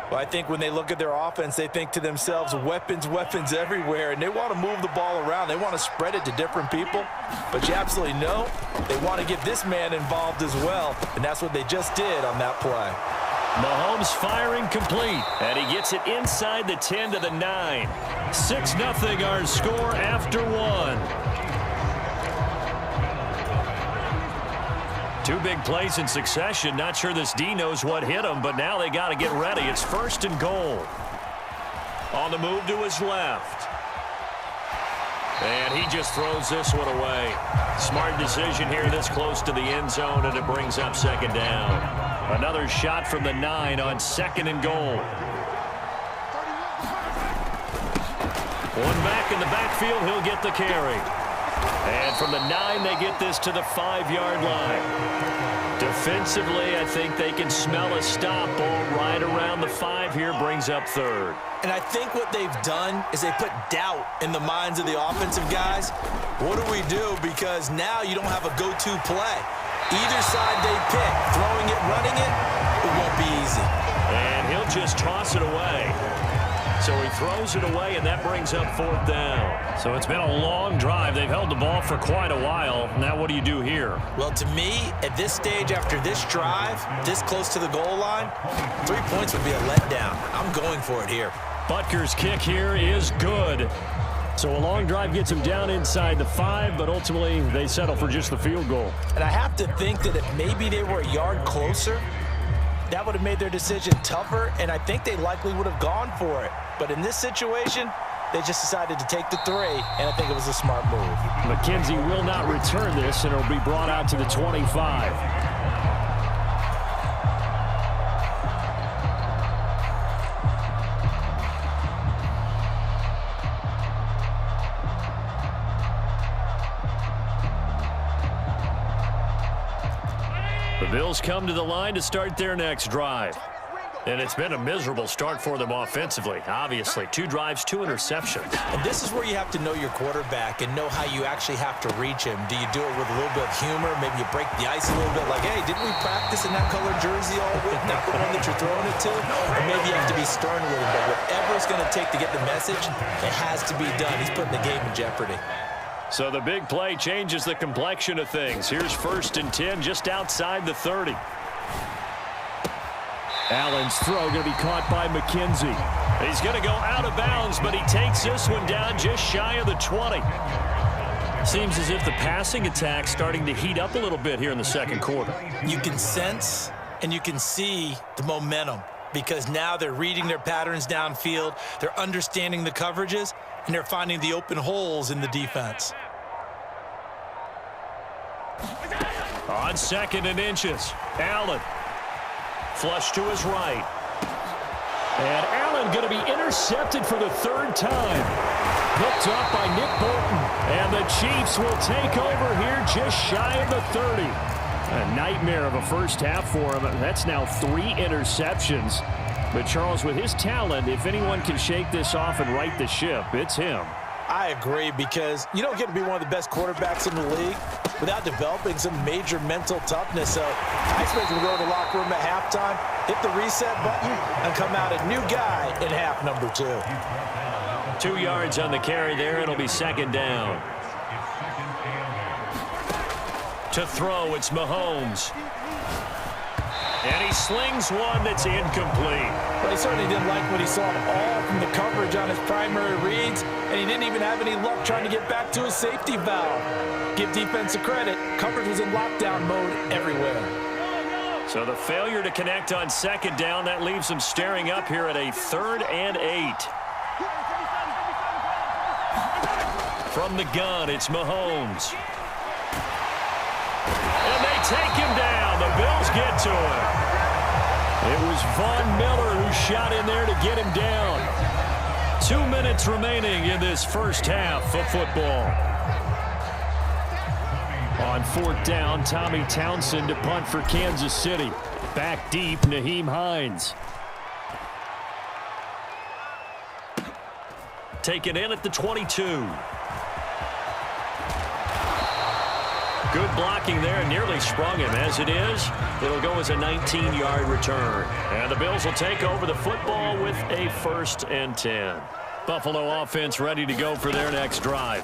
Well, I think when they look at their offense, they think to themselves, weapons, weapons everywhere, and they want to move the ball around. They want to spread it to different people, but you absolutely know they want to get this man involved as well, and that's what they just did on that play. Mahomes firing complete, and he gets it inside the 10 to the 9. 6-0 our score after 1. 2 big plays in succession. Not sure this D knows what hit him, but now they got to get ready. It's 1st and goal. On the move to his left. And he just throws this one away. Smart decision here this close to the end zone, and it brings up 2nd down. Another shot from the 9 on 2nd and goal. One back in the backfield, he'll get the carry. And from the 9, they get this to the 5-yard line. Defensively, I think they can smell a stop. Ball right around the 5 here, brings up 3rd. And I think what they've done is they put doubt in the minds of the offensive guys. What do we do? Because now you don't have a go-to play. Either side they pick, throwing it, running it won't be easy. And he'll just toss it away. So he throws it away, and that brings up 4th down. So it's been a long drive. They've held the ball for quite a while. Now what do you do here? Well, to me, at this stage, after this drive, this close to the goal line, 3 points would be a letdown. I'm going for it here. Butker's kick here is good. So a long drive gets them down inside the 5, but ultimately they settle for just the field goal. And I have to think that if maybe they were a yard closer, that would have made their decision tougher, and I think they likely would have gone for it. But in this situation, they just decided to take the 3, and I think it was a smart move. McKenzie will not return this, and it'll be brought out to the 25. The Bills come to the line to start their next drive. And it's been a miserable start for them offensively. Obviously, 2 drives, 2 interceptions. And this is where you have to know your quarterback and know how you actually have to reach him. Do you do it with a little bit of humor? Maybe you break the ice a little bit like, hey, didn't we practice in that colored jersey all week? Not the one that you're throwing it to? Or maybe you have to be stern with him. But whatever it's going to take to get the message, it has to be done. He's putting the game in jeopardy. So the big play changes the complexion of things. Here's 1st and 10 just outside the 30. Allen's throw going to be caught by McKenzie. He's going to go out of bounds, but he takes this one down just shy of the 20. Seems as if the passing attack's starting to heat up a little bit here in the second quarter. You can sense and you can see the momentum because now they're reading their patterns downfield, they're understanding the coverages, and they're finding the open holes in the defense. On 2nd and inches, Allen. Flush to his right. And Allen going to be intercepted for the 3rd time. Picked up by Nick Bolton. And the Chiefs will take over here just shy of the 30. A nightmare of a first half for him. That's now 3 interceptions. But Charles, with his talent, if anyone can shake this off and right the ship, it's him. I agree, because you don't get to be one of the best quarterbacks in the league without developing some major mental toughness. So I expect him to go to the locker room at halftime, hit the reset button, and come out a new guy in half number 2. 2 yards on the carry there. It'll be 2nd down. To throw, it's Mahomes. And he slings one that's incomplete. But he certainly didn't like what he saw all from the coverage on his primary reads, and he didn't even have any luck trying to get back to his safety valve. Give defense a credit. Coverage was in lockdown mode everywhere. So the failure to connect on 2nd down, that leaves them staring up here at a 3rd and 8. From the gun, it's Mahomes. And they take him down. The Bills get to him. It was Von Miller who shot in there to get him down. 2 minutes remaining in this first half of football. On 4th down, Tommy Townsend to punt for Kansas City. Back deep, Nyheim Hines. Taken in at the 22. Good blocking there, and nearly sprung him. As it is, it'll go as a 19-yard return. And the Bills will take over the football with a 1st and 10. Buffalo offense ready to go for their next drive.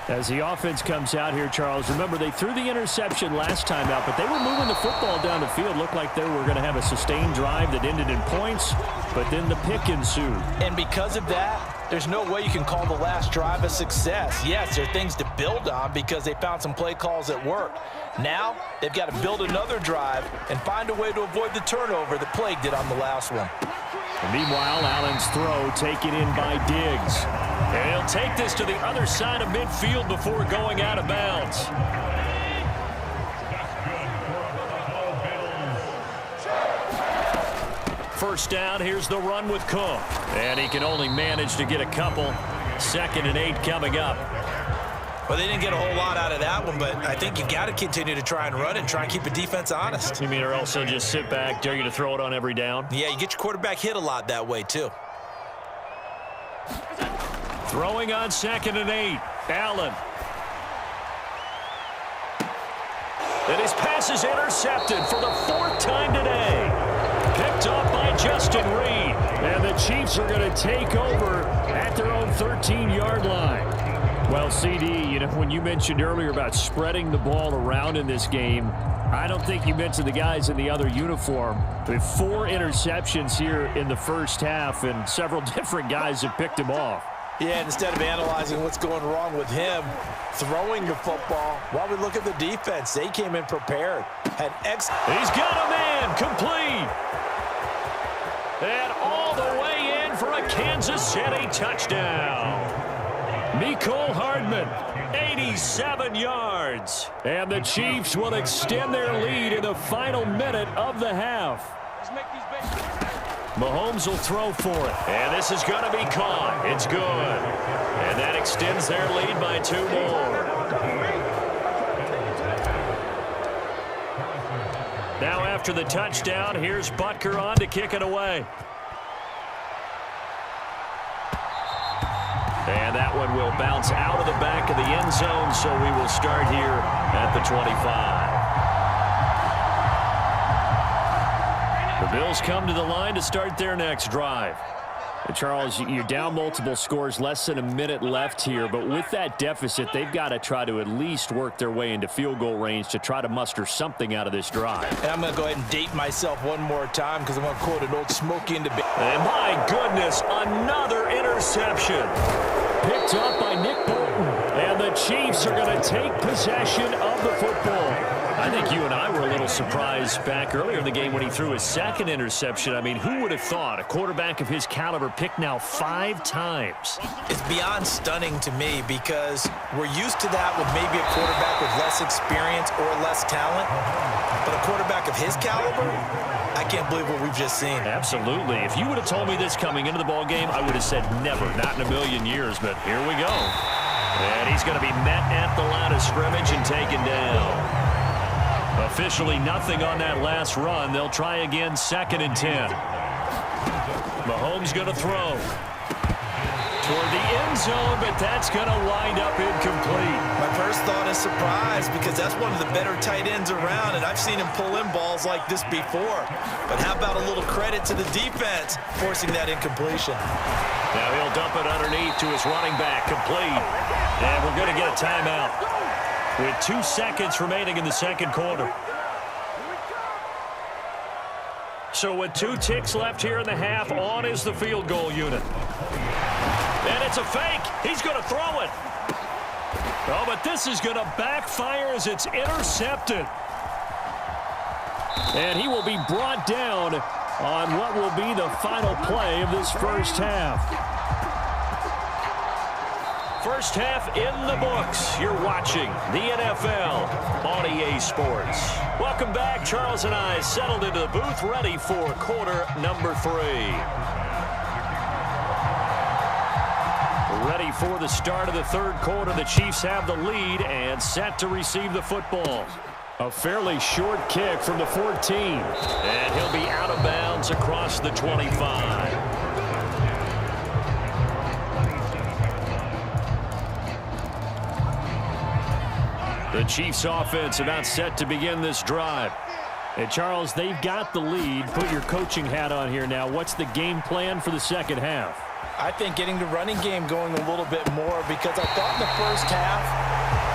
As the offense comes out here, Charles, remember they threw the interception last time out, but they were moving the football down the field. Looked like they were going to have a sustained drive that ended in points, but then the pick ensued. And because of that, there's no way you can call the last drive a success. Yes, there are things to build on because they found some play calls that worked. Now, they've got to build another drive and find a way to avoid the turnover that plagued it on the last one. And meanwhile, Allen's throw taken in by Diggs. And he'll take this to the other side of midfield before going out of bounds. First down, here's the run with Cook. And he can only manage to get a couple. 2nd and 8 coming up. Well, they didn't get a whole lot out of that one, but I think you got to continue to try and run and try and keep the defense honest. You mean or else they'll just sit back, dare you to throw it on every down? Yeah, you get your quarterback hit a lot that way, too. Throwing on 2nd and 8. Allen. And his pass is intercepted for the 4th time today. Picked up by Justin Reed. And the Chiefs are going to take over at their own 13-yard line. Well, CD, you know, when you mentioned earlier about spreading the ball around in this game, I don't think you mentioned the guys in the other uniform. We have 4 interceptions here in the first half, and several different guys have picked them off. Yeah, instead of analyzing what's going wrong with him throwing the football, while we look at the defense, they came in prepared. He's got a man, complete. And all the way in for a Kansas City touchdown. Mecole Hardman, 87 yards. And the Chiefs will extend their lead in the final minute of the half. Mahomes will throw for it. And this is going to be caught. It's good. And that extends their lead by 2 more. Now after the touchdown, here's Butker on to kick it away. And that one will bounce out of the back of the end zone, so we will start here at the 25. The Bills come to the line to start their next drive. And Charles, you're down multiple scores, less than a minute left here, but with that deficit, they've got to try to at least work their way into field goal range to try to muster something out of this drive. And I'm going to go ahead and date myself one more time because I'm going to quote an old Smokey in the Bay. And my goodness, another interception. Picked up by Nick Bolton. And the Chiefs are going to take possession of the football. I think you and I were a little surprised back earlier in the game when he threw his second interception. I mean, who would have thought a quarterback of his caliber picked now 5 times? It's beyond stunning to me because we're used to that with maybe a quarterback with less experience or less talent. But a quarterback of his caliber, I can't believe what we've just seen. Absolutely. If you would have told me this coming into the ball game, I would have said never, not in a million years, but here we go. And he's going to be met at the line of scrimmage and taken down. Officially nothing on that last run. They'll try again, 2nd and 10. Mahomes going to throw toward the end zone, but that's going to wind up incomplete. My first thought is surprise because that's one of the better tight ends around, and I've seen him pull in balls like this before. But how about a little credit to the defense forcing that incompletion? Now he'll dump it underneath to his running back, complete. And we're going to get a timeout with 2 seconds remaining in the second quarter. So with 2 ticks left here in the half, on is the field goal unit. And it's a fake. He's going to throw it. Oh, but this is going to backfire as it's intercepted. And he will be brought down on what will be the final play of this first half. First half in the books. You're watching the NFL on HCA Esports. Welcome back. Charles and I settled into the booth, ready for quarter number 3. Ready for the start of the third quarter. The Chiefs have the lead and set to receive the football. A fairly short kick from the 14. And he'll be out of bounds across the 25. The Chiefs offense about set to begin this drive. And Charles, they've got the lead. Put your coaching hat on here now. What's the game plan for the second half? I think getting the running game going a little bit more because I thought in the first half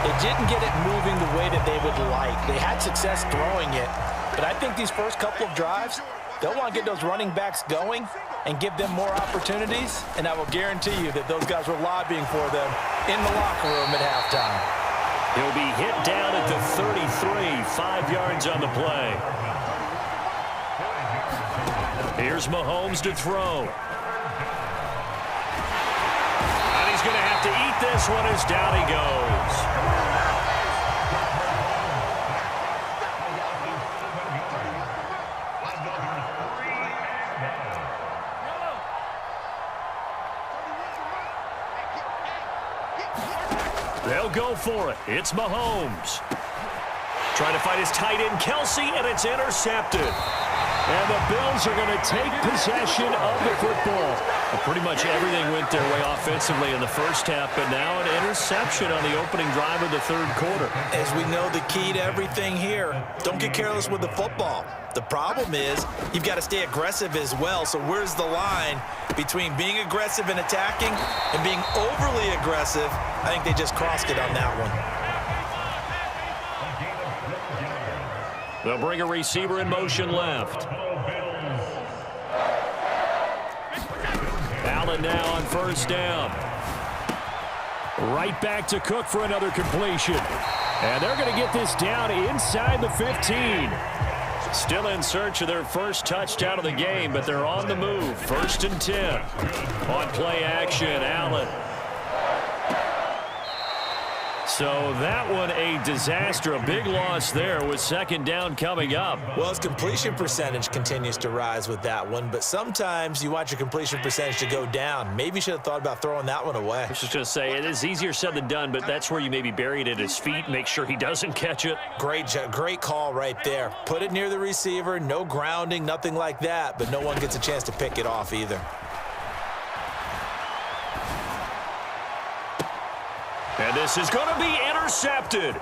they didn't get it moving the way that they would like. They had success throwing it, but I think these first couple of drives, they'll want to get those running backs going and give them more opportunities, and I will guarantee you that those guys were lobbying for them in the locker room at halftime. He'll be hit down at the 33, 5 yards on the play. Here's Mahomes to throw. And he's going to have to eat this one as down he goes. They'll go for it. It's Mahomes. Trying to find his tight end, Kelsey, and it's intercepted. And the Bills are going to take possession of the football. Well, pretty much everything went their way offensively in the first half, but now an interception on the opening drive of the third quarter. As we know, the key to everything here, don't get careless with the football. The problem is you've got to stay aggressive as well. So where's the line between being aggressive and attacking and being overly aggressive? I think they just crossed it on that one. They'll bring a receiver in motion left. Allen now on first down. Right back to Cook for another completion. And they're going to get this down inside the 15. Still in search of their first touchdown of the game, but they're on the move. 1st and 10. On play action, Allen. So that one a disaster, a big loss there with 2nd down coming up. Well, his completion percentage continues to rise with that one, but sometimes you want your completion percentage to go down. Maybe you should have thought about throwing that one away. I was just going to say, it is easier said than done, but that's where you maybe bury it at his feet, make sure he doesn't catch it. Great call right there. Put it near the receiver, no grounding, nothing like that, but no one gets a chance to pick it off either. And this is going to be intercepted.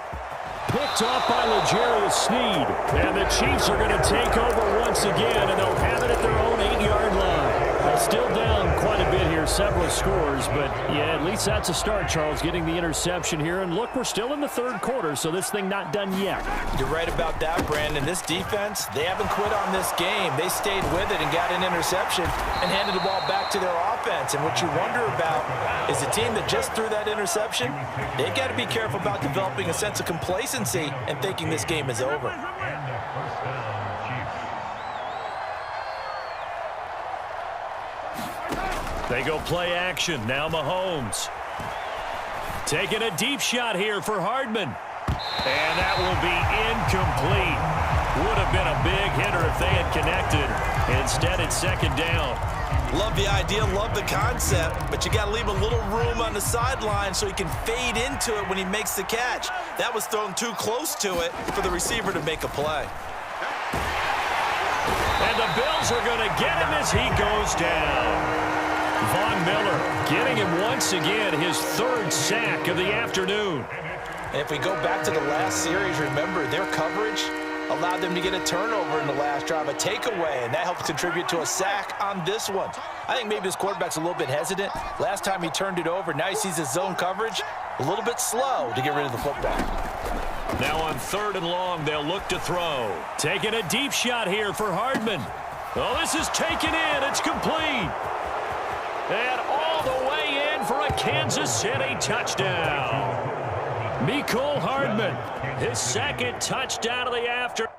Picked off by L'Jarius Sneed. And the Chiefs are going to take over once again, and they'll have it at their own 8-yard line. They're still down quite a bit here, several scores, but yeah, at least that's a start, Charles, getting the interception here. And look, we're still in the 3rd quarter, so this thing not done yet. You're right about that, Brandon. This defense, they haven't quit on this game. They stayed with it and got an interception and handed the ball back to their offense. And what you wonder about is the team that just threw that interception, they've got to be careful about developing a sense of complacency and thinking this game is over. They go play action. Now Mahomes. Taking a deep shot here for Hardman. And that will be incomplete. Would have been a big hitter if they had connected. Instead, it's 2nd down. Love the idea, love the concept, but you got to leave a little room on the sideline so he can fade into it when he makes the catch. That was thrown too close to it for the receiver to make a play. And the Bills are going to get him as he goes down. Von Miller getting him once again, his 3rd sack of the afternoon. And if we go back to the last series, remember, their coverage allowed them to get a turnover in the last drive, a takeaway, and that helped contribute to a sack on this one. I think maybe this quarterback's a little bit hesitant. Last time he turned it over, now he sees his zone coverage, a little bit slow to get rid of the football. Now on 3rd and long, they'll look to throw. Taking a deep shot here for Hardman. Oh, this is taken in. It's complete. And all the way in for a Kansas City touchdown. Mecole Hardman, his 2nd touchdown of the afternoon.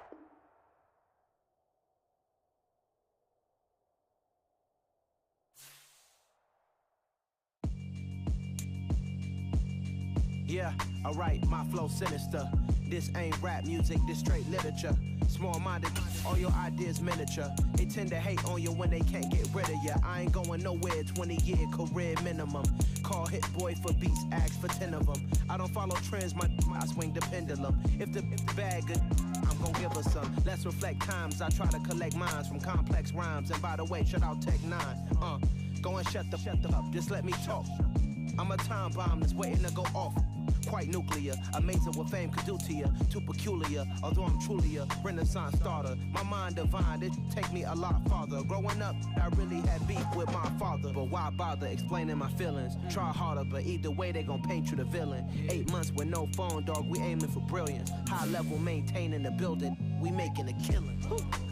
Yeah, alright, my flow sinister. This ain't rap music, this straight literature. Small-minded, all your ideas miniature. They tend to hate on you when they can't get rid of you. I ain't going nowhere, 20-year career minimum. Call Hit Boy for beats, ask for 10 of them. I don't follow trends, I swing the pendulum. If the bag good, I'm gonna give her some. Let's reflect times, I try to collect minds from complex rhymes. And by the way, shout out Tech 9. Go and shut the up, just let me talk. I'm a time bomb that's waiting to go off. Quite nuclear, amazing what fame could do to you. Too peculiar, although I'm truly a renaissance starter. My mind divine, it take me a lot farther. Growing up, I really had beef with my father. But why bother explaining my feelings? Try harder, but either way they gon' paint you the villain. 8 months with no phone, dog, we aiming for brilliance. High level maintaining the building, we making a killing.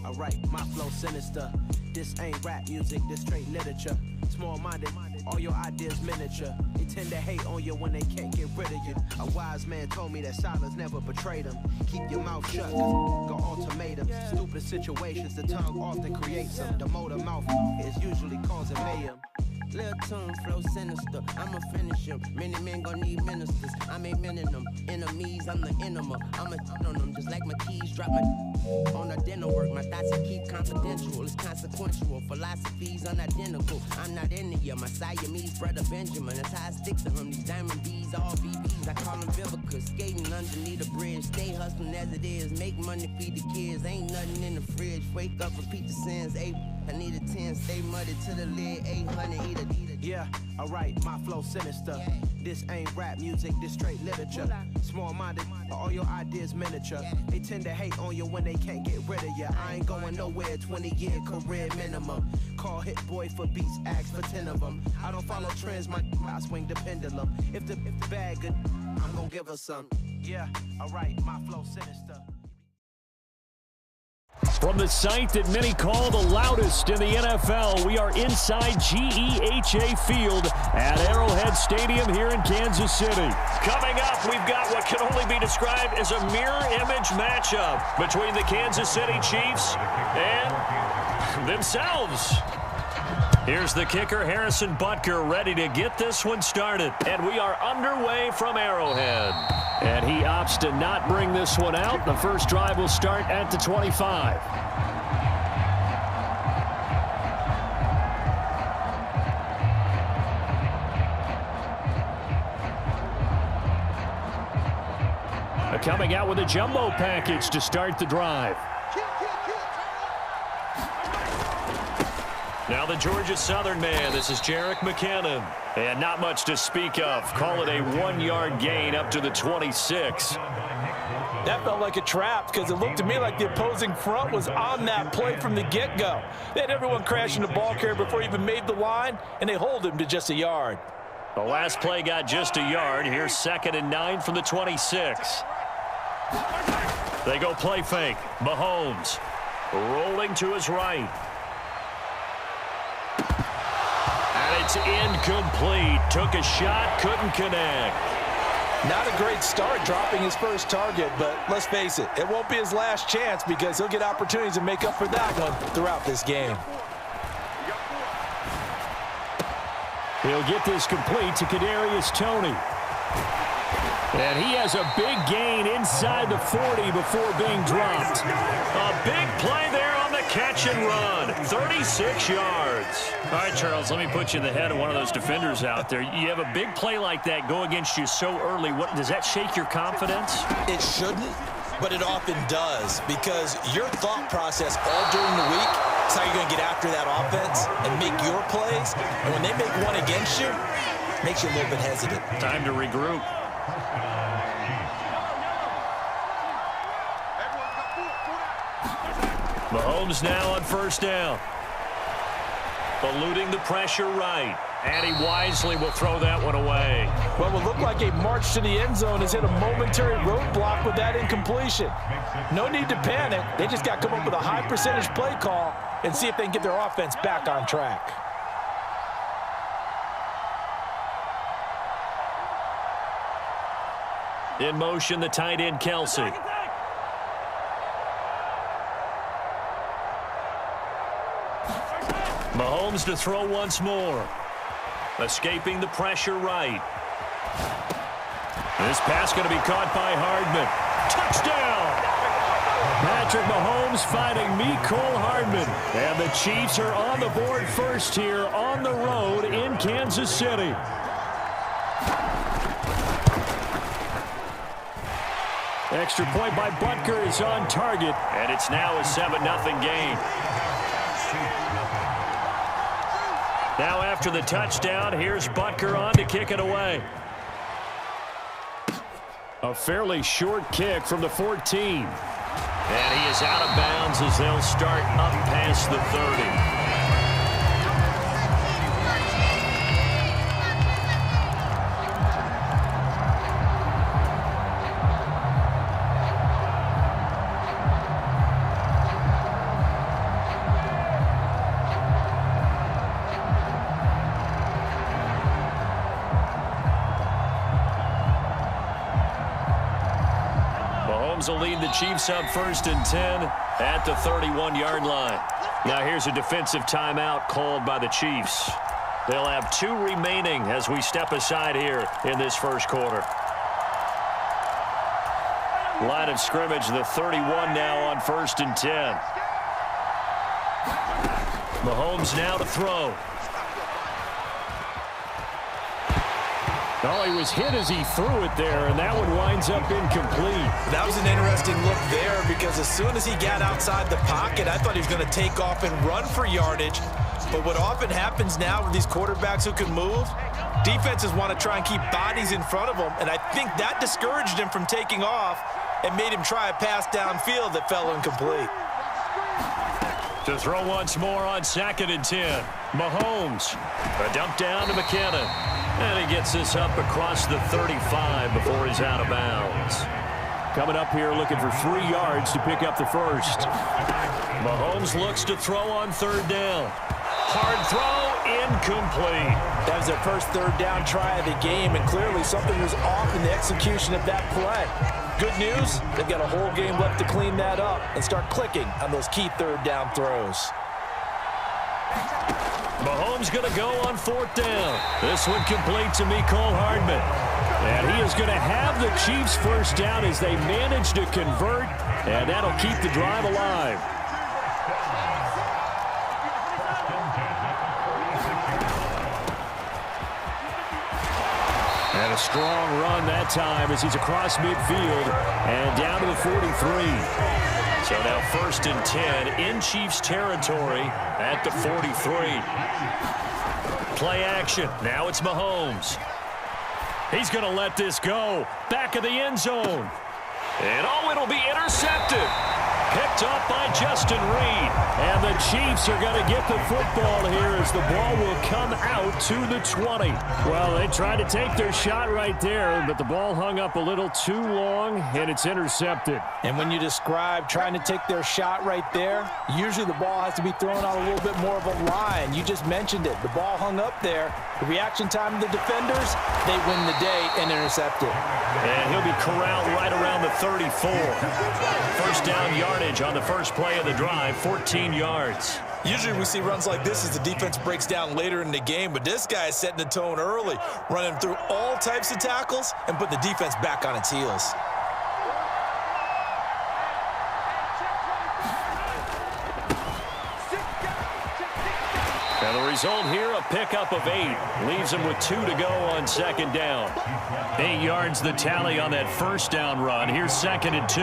Alright, my flow sinister. This ain't rap music, this straight literature. Small-minded, all your ideas miniature. They tend to hate on you when they can't get rid of you. A wise man told me that silence never betrayed him. Keep your mouth shut, cause go ultimatum. Stupid situations, the tongue often creates them. The motor mouth is usually causing mayhem. Lil' tune, flow sinister, I'ma finish him. Many men gon' need ministers, I'm a men in them. Enemies, I'm the enema, I'ma on them. Just like my keys, drop my on the dinner work. My thoughts I keep confidential, it's consequential. Philosophies unidentical, I'm not in you. My Siamese brother Benjamin, that's how I stick to him. These diamond B's, all BBs, I call them Vivica. Skating underneath the bridge, stay hustling as it is. Make money, feed the kids, ain't nothing in the fridge. Wake up, repeat the sins, I need a 10, stay muddy to the lid, 800, eat a. Yeah, alright, my flow sinister. This ain't rap music, this straight literature. Small-minded, all your ideas miniature. They tend to hate on you when they can't get rid of you. I ain't going nowhere, 20-year career minimum. Call Hit Boy for beats, ask for 10 of them. I don't follow trends, I swing the pendulum. If the bag good, I'm gonna give her some. Yeah, alright, my flow sinister. From the site that many call the loudest in the NFL, we are inside GEHA Field at Arrowhead Stadium here in Kansas City. Coming up, we've got what can only be described as a mirror image matchup between the Kansas City Chiefs and themselves. Here's the kicker, Harrison Butker, ready to get this one started. And we are underway from Arrowhead. And he opts to not bring this one out. The first drive will start at the 25. Coming out with a jumbo package to start the drive. Now the Georgia Southern man, this is Jerick McKinnon. And not much to speak of. Call it a 1-yard gain up to the 26. That felt like a trap because it looked to me like the opposing front was on that play from the get-go. They had everyone crashing the ball carrier before he even made the line, and they hold him to just a yard. The last play got just a yard. Here's 2nd and 9 from the 26. They go play fake. Mahomes rolling to his right. And it's incomplete. Took a shot, couldn't connect. Not a great start dropping his first target, but let's face it, it won't be his last chance because he'll get opportunities to make up for that one throughout this game. He'll get this complete to Kadarius Toney. And he has a big gain inside the 40 before being dropped. A big play there on the catch and run. 36 yards. All right, Charles, let me put you in the head of one of those defenders out there. You have a big play like that go against you so early. What does that shake your confidence? It shouldn't, but it often does because your thought process all during the week is how you're going to get after that offense and make your plays. And when they make one against you, it makes you a little bit hesitant. Time to regroup. Mahomes now on first down. Eluding the pressure right. And he wisely will throw that one away. What will look like a march to the end zone has hit a momentary roadblock with that incompletion. No need to panic. They just got to come up with a high percentage play call and see if they can get their offense back on track. In motion, the tight end, Kelsey. Mahomes to throw once more. Escaping the pressure right. This pass going to be caught by Hardman. Touchdown! Patrick Mahomes finding Mecole Hardman. And the Chiefs are on the board first here on the road in Kansas City. Extra point by Butker is on target. And it's now a 7-0 game. Now after the touchdown, here's Butker on to kick it away. A fairly short kick from the 14. And he is out of bounds as they'll start up past the 30. Will lead the Chiefs up 1st and 10 at the 31-yard line. Now here's a defensive timeout called by the Chiefs. They'll have 2 remaining as we step aside here in this first quarter. Line of scrimmage, the 31 now on 1st and 10. Mahomes now to throw. Oh, he was hit as he threw it there, and that one winds up incomplete. That was an interesting look there because as soon as he got outside the pocket, I thought he was going to take off and run for yardage. But what often happens now with these quarterbacks who can move, defenses want to try and keep bodies in front of them, and I think that discouraged him from taking off and made him try a pass downfield that fell incomplete. To throw once more on 2nd and 10. Mahomes. A dump down to McKinnon. And he gets this up across the 35 before he's out of bounds. coming up here looking for 3 yards to pick up the first. Mahomes looks to throw on third down. Hard throw, incomplete. That was their first third down try of the game, and clearly something was off in the execution of that play. Good news, they've got a whole game left to clean that up and start clicking on those key third down throws. Mahomes going to go on fourth down. This one complete to Mecole Hardman. And he is going to have the Chiefs first down as they manage to convert, and that'll keep the drive alive. And a strong run that time as he's across midfield and down to the 43. So now 1st and 10 in Chiefs territory at the 43. Play action. Now it's Mahomes. He's going to let this go. Back of the end zone. And it'll be intercepted. Picked up by Justin Reed. And the Chiefs are going to get the football here as the ball will come out to the 20. Well, they tried to take their shot right there, but the ball hung up a little too long, and it's intercepted. And when you describe trying to take their shot right there, usually the ball has to be thrown out a little bit more of a line. You just mentioned it. The ball hung up there. The reaction time of the defenders, they win the day and intercept it. And he'll be corralled right around the 34. First down yardage on the first play of the drive, 14 yards. Usually we see runs like this as the defense breaks down later in the game, but this guy is setting the tone early, running through all types of tackles and put the defense back on its heels. And the result here, a pickup of 8. Leaves him with 2 to go on second down. 8 yards the tally on that first down run. Here's 2nd and 2.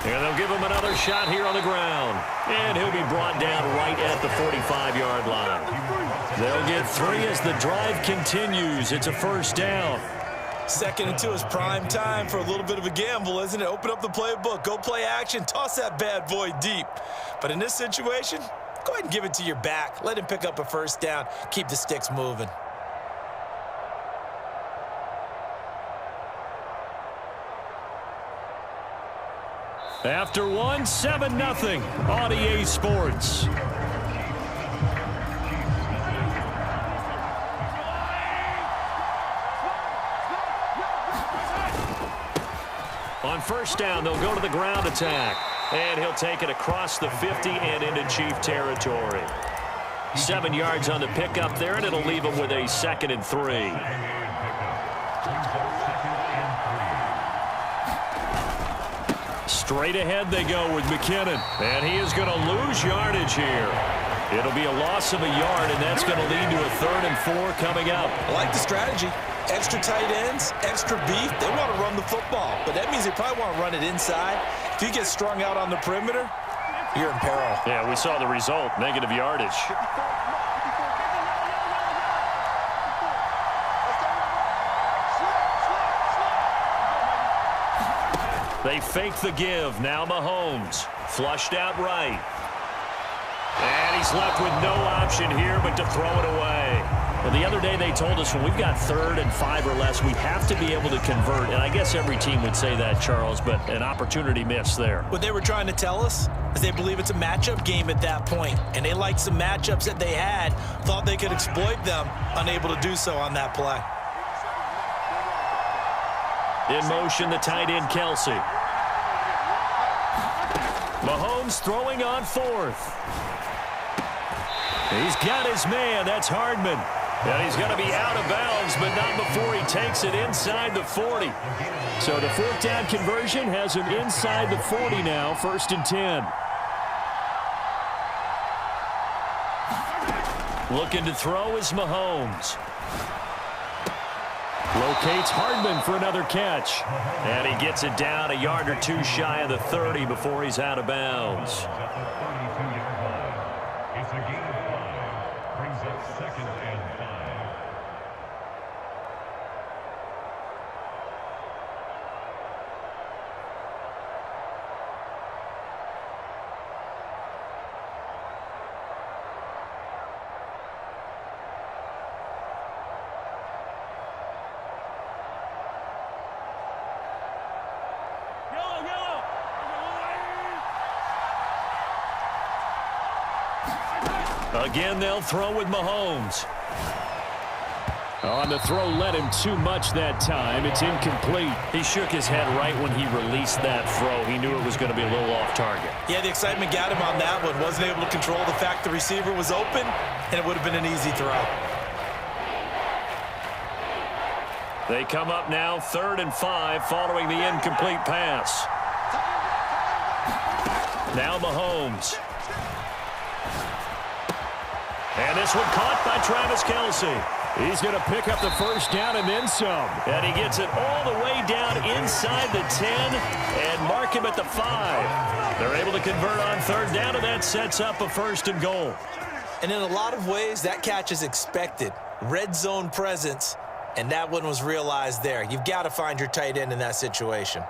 And they'll give him another shot here on the ground. And he'll be brought down right at the 45-yard line. They'll get 3 as the drive continues. It's a first down. 2nd and 2 is prime time for a little bit of a gamble, isn't it? Open up the playbook, go play action, toss that bad boy deep. But in this situation, go ahead and give it to your back. Let him pick up a first down. Keep the sticks moving. After 1, 7-0 on HCA Sports. On first down, they'll go to the ground attack. And he'll take it across the 50 and into Chief territory. 7 yards on the pickup there, and it'll leave him with a 2nd and 3. Straight ahead they go with McKinnon. And he is going to lose yardage here. It'll be a loss of a yard, and that's going to lead to a 3rd and 4 coming up. I like the strategy. Extra tight ends, extra beef. They want to run the football, but that means they probably want to run it inside. If you get strung out on the perimeter, you're in peril. Yeah, we saw the result, negative yardage. They fake the give. Now Mahomes. Flushed out right. And he's left with no option here but to throw it away. Well, the other day they told us when we've got 3rd and 5 or less, we have to be able to convert. And I guess every team would say that, Charles, but an opportunity missed there. What they were trying to tell us is they believe it's a matchup game at that point. And they liked some matchups that they had, thought they could exploit them, unable to do so on that play. In motion, the tight end, Kelsey. Mahomes throwing on 4th. He's got his man. That's Hardman. And he's going to be out of bounds, but not before he takes it inside the 40. So the 4th down conversion has him inside the 40 now, 1st and 10. Looking to throw is Mahomes. Locates Hardman for another catch. And he gets it down a yard or 2 shy of the 30 before he's out of bounds. It's a gain of 5. Brings up 2nd and 5. Again, they'll throw with Mahomes. On the throw, led him too much that time. It's incomplete. He shook his head right when he released that throw. He knew it was going to be a little off target. Yeah, the excitement got him on that one. Wasn't able to control the fact the receiver was open, and it would have been an easy throw. They come up now 3rd and 5 following the incomplete pass. Now Mahomes. And this one caught by Travis Kelce. He's going to pick up the first down and then some. And he gets it all the way down inside the 10 and mark him at the 5. They're able to convert on 3rd down, and that sets up a 1st and goal. And in a lot of ways, that catch is expected. Red zone presence, and that one was realized there. You've got to find your tight end in that situation.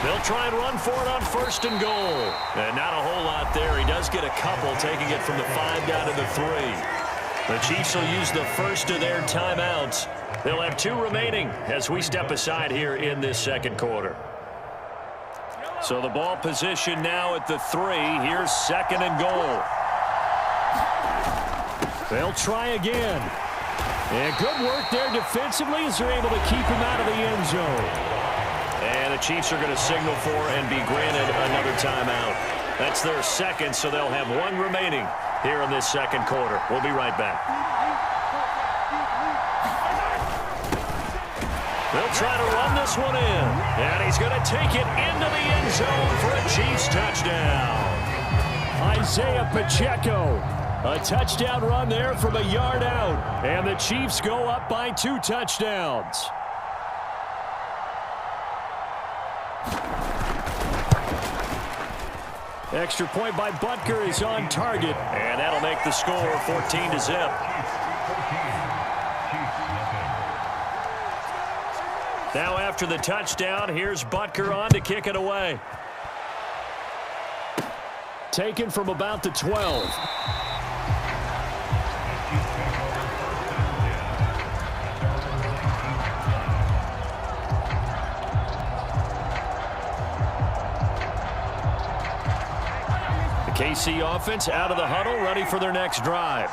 They'll try and run for it on 1st and goal. And not a whole lot there. He does get a couple, taking it from the 5 down to the 3. The Chiefs will use the first of their timeouts. They'll have 2 remaining as we step aside here in this 2nd quarter. So the ball position now at the 3. Here's 2nd and goal. They'll try again. And good work there defensively as they're able to keep him out of the end zone. And the Chiefs are going to signal for and be granted another timeout. That's their 2nd, so they'll have 1 remaining here in this 2nd quarter. We'll be right back. They'll try to run this one in. And he's going to take it into the end zone for a Chiefs touchdown. Isaiah Pacheco. A touchdown run there from a yard out. And the Chiefs go up by 2 touchdowns. Extra point by Butker is on target, and that'll make the score 14-0. Now after the touchdown, here's Butker on to kick it away. Taken from about the 12. KC offense out of the huddle, ready for their next drive.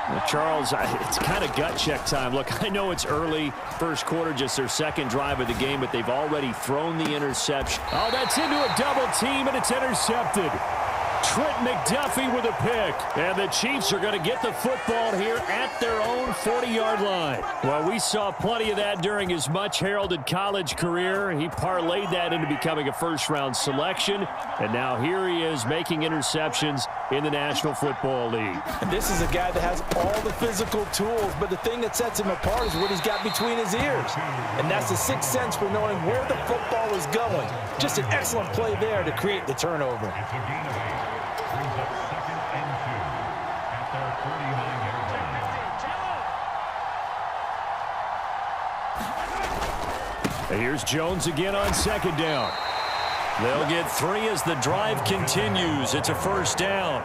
Well, Charles, it's kind of gut check time. Look, I know it's early, 1st quarter, just their 2nd drive of the game, but they've already thrown the interception. Oh, that's into a double team, and it's intercepted. Trent McDuffie with a pick. And the Chiefs are going to get the football here at their own 40-yard line. Well, we saw plenty of that during his much-heralded college career. He parlayed that into becoming a first-round selection. And now here he is making interceptions in the National Football League. And this is a guy that has all the physical tools, but the thing that sets him apart is what he's got between his ears. And that's the 6th sense for knowing where the football is going. Just an excellent play there to create the turnover. Brings up 2nd and 2 at their 49-yard line. And here's Jones again on 2nd down. They'll get 3 as the drive continues. It's a 1st down.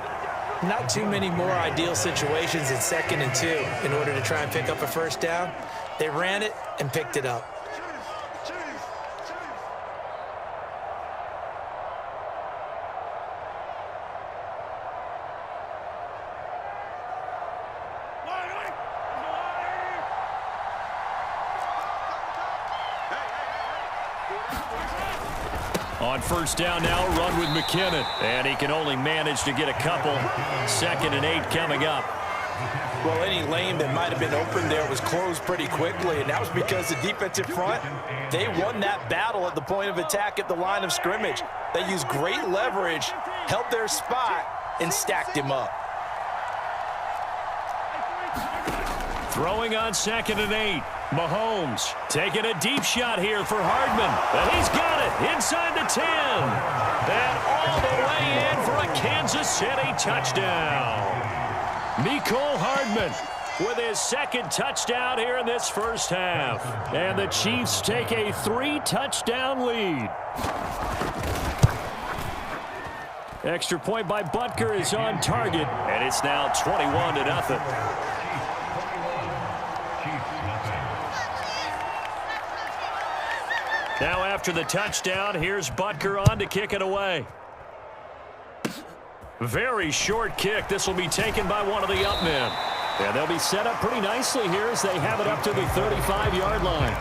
Not too many more ideal situations in 2nd and 2 in order to try and pick up a 1st down. They ran it and picked it up. On 1st down now, run with McKinnon. And he can only manage to get a couple. 2nd and 8 coming up. Well, any lane that might have been open there was closed pretty quickly, and that was because the defensive front, they won that battle at the point of attack at the line of scrimmage. They used great leverage, held their spot, and stacked him up. Throwing on 2nd and 8. Mahomes taking a deep shot here for Hardman. And he's got it inside the 10. And all the way in for a Kansas City touchdown. Mecole Hardman with his second touchdown here in this first half. And the Chiefs take a 3-touchdown lead. Extra point by Butker is on target, and it's now 21-0. Now after the touchdown, here's Butker on to kick it away. Very short kick. This will be taken by one of the up men. And they'll be set up pretty nicely here as they have it up to the 35-yard line.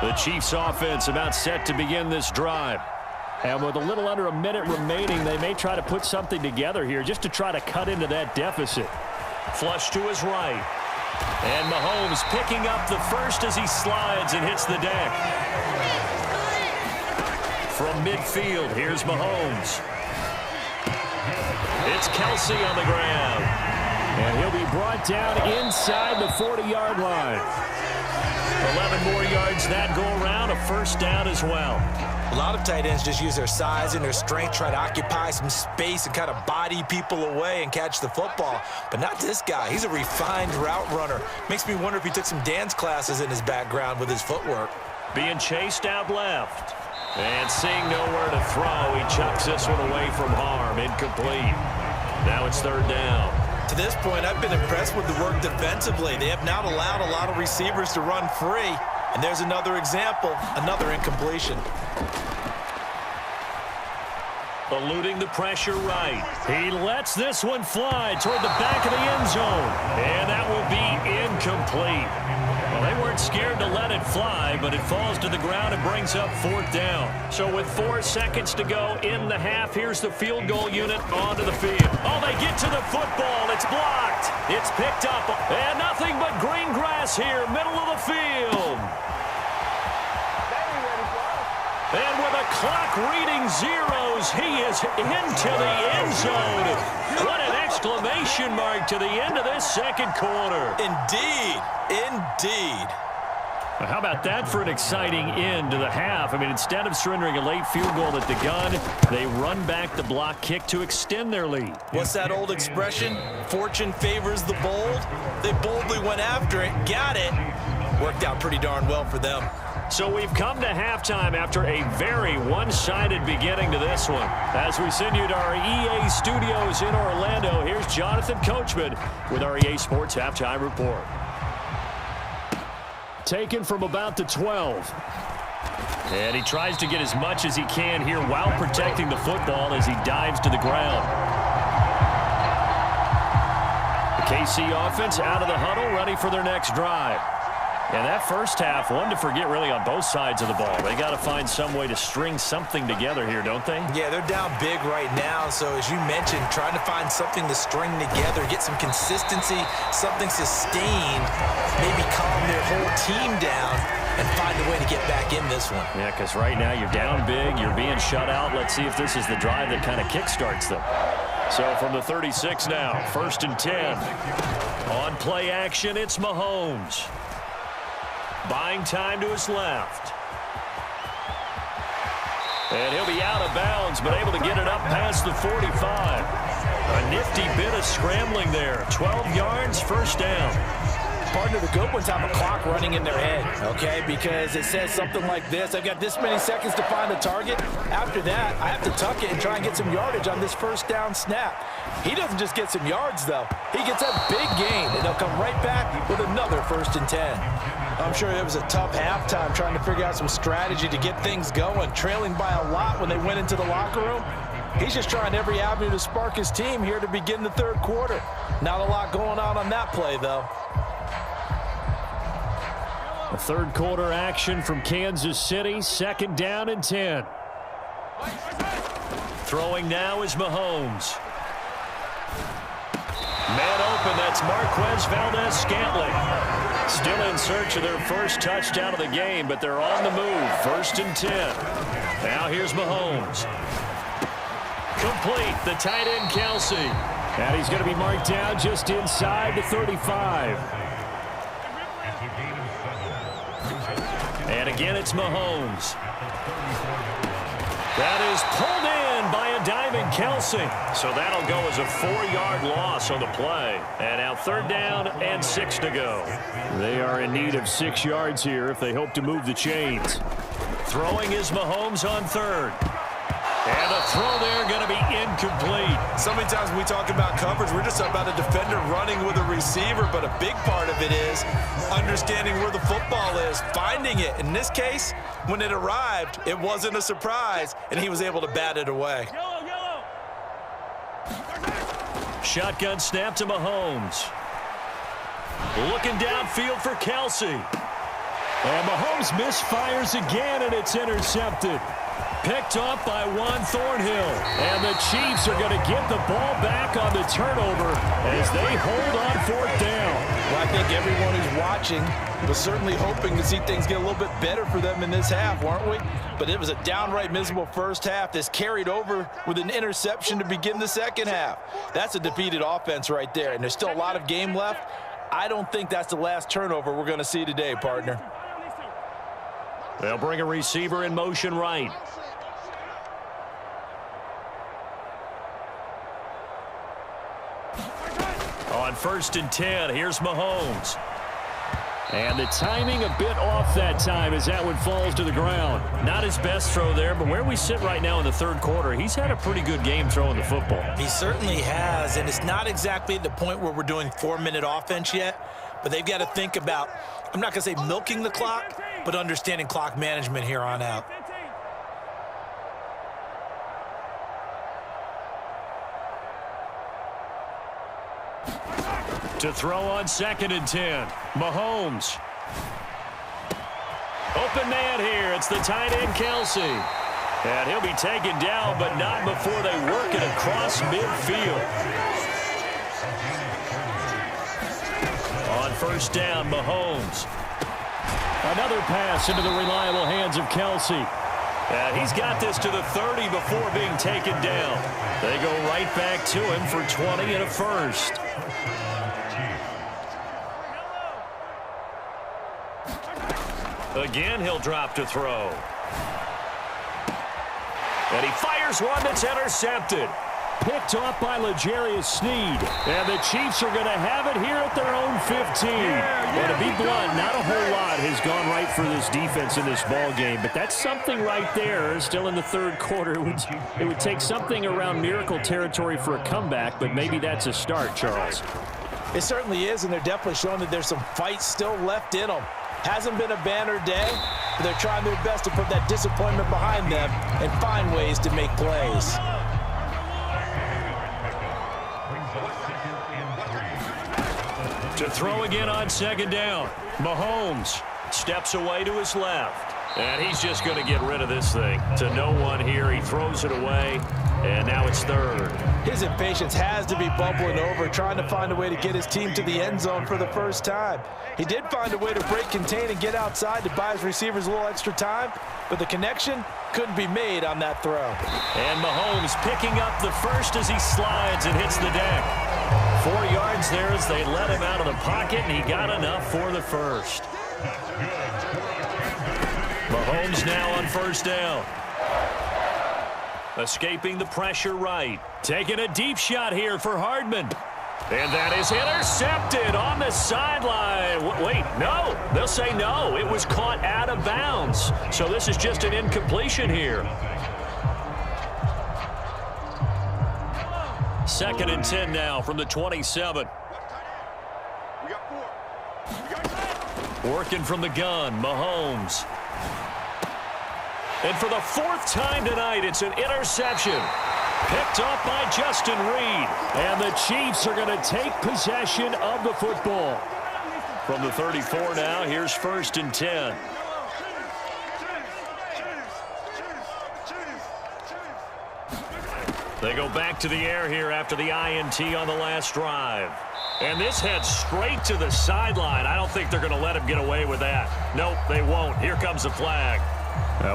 The Chiefs offense about set to begin this drive. And with a little under a minute remaining, they may try to put something together here just to try to cut into that deficit. Flush to his right. And Mahomes picking up the first as he slides and hits the deck. From midfield, here's Mahomes. It's Kelsey on the ground. And he'll be brought down inside the 40-yard line. 11 more yards that go around, a first down as well. A lot of tight ends just use their size and their strength, try to occupy some space and kind of body people away and catch the football. But not this guy. He's a refined route runner. Makes me wonder if he took some dance classes in his background with his footwork. Being chased out left. And seeing nowhere to throw, he chucks this one away from harm. Incomplete. Now it's third down. To this point, I've been impressed with the work defensively. They have not allowed a lot of receivers to run free. And there's another example, another incompletion. Eluding the pressure right. He lets this one fly toward the back of the end zone. And that will be incomplete. Well, they weren't scared to let it fly, but it falls to the ground and brings up fourth down. So with 4 seconds to go in the half, here's the field goal unit onto the field. Oh, they get to the football. It's blocked. It's picked up. And nothing but green grass here, middle of the field. And with a clock reading zeros, he is into the end zone. What an exclamation mark to the end of this second quarter. Indeed. Indeed. How about that for an exciting end to the half? I mean, instead of surrendering a late field goal at the gun, they run back the block kick to extend their lead. What's that old expression? Fortune favors the bold. They boldly went after it, got it. Worked out pretty darn well for them. So we've come to halftime after a very one-sided beginning to this one. As we send you to our EA studios in Orlando, here's Jonathan Coachman with our EA Sports Halftime Report. Taken from about the 12. And he tries to get as much as he can here while protecting the football as he dives to the ground. The KC offense out of the huddle, ready for their next drive. And that first half, one to forget really on both sides of the ball. They got to find some way to string something together here, don't they? Yeah, they're down big right now. So as you mentioned, trying to find something to string together, get some consistency, something sustained, maybe calm their whole team down and find a way to get back in this one. Yeah, because right now you're down big, you're being shut out. Let's see if this is the drive that kind of kickstarts them. So from the 36 now, 1st and 10. On play action, it's Mahomes. Buying time to his left. And he'll be out of bounds, but able to get it up past the 45. A nifty bit of scrambling there. 12 yards, first down. Partner, the good ones have a clock running in their head, okay? Because it says something like this. I've got this many seconds to find a target. After that, I have to tuck it and try and get some yardage on this first down snap. He doesn't just get some yards, though. He gets a big gain, and they'll come right back with another 1st and 10. I'm sure it was a tough halftime trying to figure out some strategy to get things going, trailing by a lot when they went into the locker room. He's just trying every avenue to spark his team here to begin the third quarter. Not a lot going on that play, though. A third quarter action from Kansas City, 2nd down and 10. Throwing now is Mahomes. Man open, that's Marquez Valdez-Scantling. Still in search of their first touchdown of the game, but they're on the move. 1st and 10. Now here's Mahomes. Complete, the tight end Kelsey. And he's going to be marked down just inside the 35. And a Again, it's Mahomes. That is pulled in by a diving Kelsey. So that'll go as a 4-yard loss on the play. And now 3rd down and 6 to go. They are in need of 6 yards here if they hope to move the chains. Throwing is Mahomes on 3rd. And the throw there going to be incomplete. So many times when we talk about coverage, we're just about a defender running with a receiver, but a big part of it is understanding where the football is, finding it. In this case, when it arrived, it wasn't a surprise, and he was able to bat it away. Shotgun snap to Mahomes. Looking downfield for Kelsey. And Mahomes misfires again, and it's intercepted. Picked up by Juan Thornhill. And the Chiefs are going to get the ball back on the turnover as they hold on 4th down. Well, I think everyone who's watching was certainly hoping to see things get a little bit better for them in this half, weren't we? But it was a downright miserable first half. This carried over with an interception to begin the second half. That's a defeated offense right there, and there's still a lot of game left. I don't think that's the last turnover we're going to see today, partner. They'll bring a receiver in motion right. On 1st and 10, here's Mahomes. And the timing a bit off that time as that one falls to the ground. Not his best throw there, but where we sit right now in the 3rd quarter, he's had a pretty good game throwing the football. He certainly has, and it's not exactly at the point where we're doing 4-minute offense yet, but they've got to think about, I'm not going to say milking the clock, but understanding clock management here on out. To throw on 2nd and 10. Mahomes. Open man here. It's the tight end, Kelsey. And he'll be taken down, but not before they work it across midfield. On 1st down, Mahomes. Another pass into the reliable hands of Kelsey. And he's got this to the 30 before being taken down. They go right back to him for 20 and a first. Again, he'll drop to throw. And he fires one that's intercepted. Picked off by L'Jarius Sneed. And the Chiefs are going to have it here at their own 15. And to be blunt, not a whole lot has gone right for this defense in this ball game. But that's something right there. Still in the 3rd quarter. It would take something around miracle territory for a comeback, but maybe that's a start, Charles. It certainly is, and they're definitely showing that there's some fight still left in them. Hasn't been a banner day, but they're trying their best to put that disappointment behind them and find ways to make plays. To throw again on 2nd down. Mahomes steps away to his left. And he's just going to get rid of this thing. To no one here. He throws it away. And now it's 3rd. His impatience has to be bubbling over, trying to find a way to get his team to the end zone for the first time. He did find a way to break contain and get outside to buy his receivers a little extra time, but the connection couldn't be made on that throw. And Mahomes picking up the first as he slides and hits the deck. 4 yards there as they let him out of the pocket, and he got enough for the first. Mahomes now on 1st down. Escaping the pressure right. Taking a deep shot here for Hardman. And that is intercepted on the sideline. Wait, no. They'll say no. It was caught out of bounds. So this is just an incompletion here. 2nd and 10 now from the 27. Working from the gun, Mahomes. And for the 4th time tonight, it's an interception. Picked up by Justin Reed. And the Chiefs are going to take possession of the football. From the 34 now, here's 1st and 10. They go back to the air here after the INT on the last drive. And this heads straight to the sideline. I don't think they're going to let him get away with that. Nope, they won't. Here comes the flag.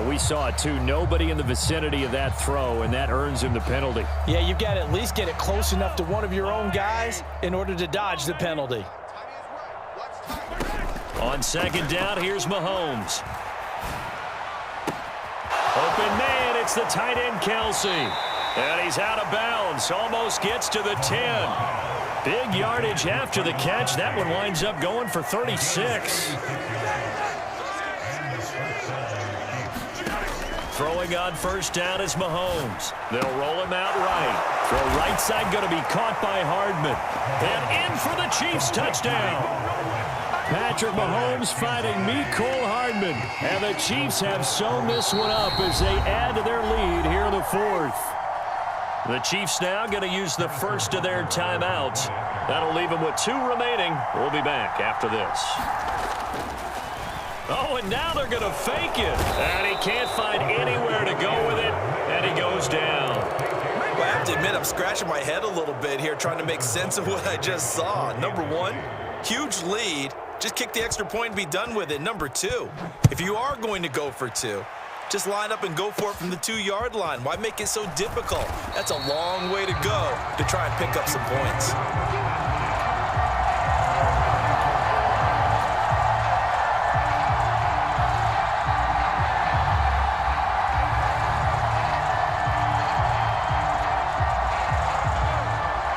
We saw it too. Nobody in the vicinity of that throw, and that earns him the penalty. Yeah, you've got to at least get it close enough to one of your own guys in order to dodge the penalty. On 2nd down, here's Mahomes. open man. It's the tight end, Kelsey. And he's out of bounds. Almost gets to the 10. Big yardage after the catch. That one winds up going for 36. Throwing on first down is Mahomes. They'll roll him out right. Throw right side going to be caught by Hardman. And in for the Chiefs touchdown. Patrick Mahomes fighting Mecole Hardman. And the Chiefs have sewn this one up as they add to their lead here in the fourth. The Chiefs now going to use the first of their timeouts. That'll leave them with 2 remaining. We'll be back after this. Oh, and now they're going to fake it. And he can't find anywhere to go with it. And he goes down. Well, I have to admit, I'm scratching my head a little bit here trying to make sense of what I just saw. Number 1, huge lead. Just kick the extra point and be done with it. Number 2, if you are going to go for 2, just line up and go for it from the 2-yard line. Why make it so difficult? That's a long way to go to try and pick up some points.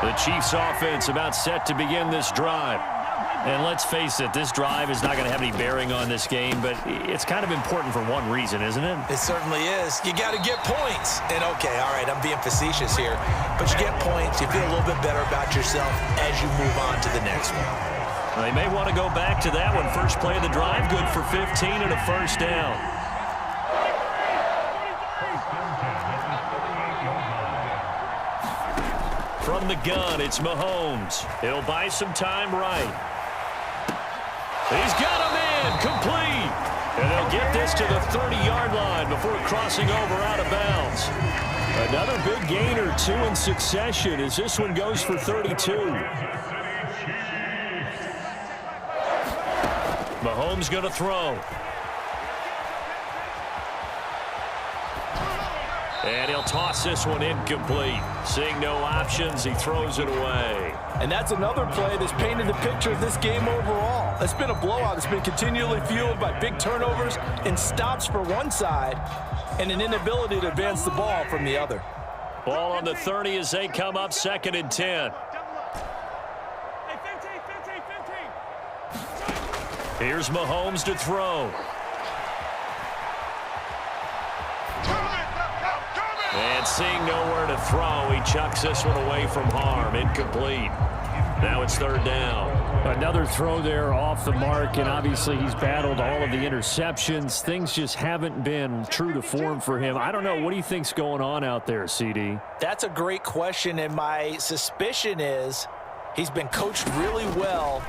The Chiefs offense about set to begin this drive. And let's face it, this drive is not going to have any bearing on this game, but it's kind of important for one reason, isn't it? It certainly is. You got to get points. And okay, all right, I'm being facetious here, but you get points, you feel a little bit better about yourself as you move on to the next one. Well, they may want to go back to that one. First play of the drive, good for 15 and a first down. From the gun, it's Mahomes. He'll buy some time right. He's got a man complete. And they'll get this to the 30-yard line before crossing over out of bounds. Another big gain or 2 in succession as this one goes for 32. Mahomes going to throw. And he'll toss this one incomplete. Seeing no options, he throws it away. And that's another play that's painted the picture of this game overall. It's been a blowout. It's been continually fueled by big turnovers and stops for one side and an inability to advance the ball from the other. Ball on the 30 as they come up 2nd and 10. Here's Mahomes to throw. And seeing nowhere to throw, he chucks this one away from harm. Incomplete. Now it's 3rd down. Another throw there off the mark, and obviously he's battled all of the interceptions. Things just haven't been true to form for him. I don't know. What do you think's going on out there, CD? That's a great question, and my suspicion is he's been coached really well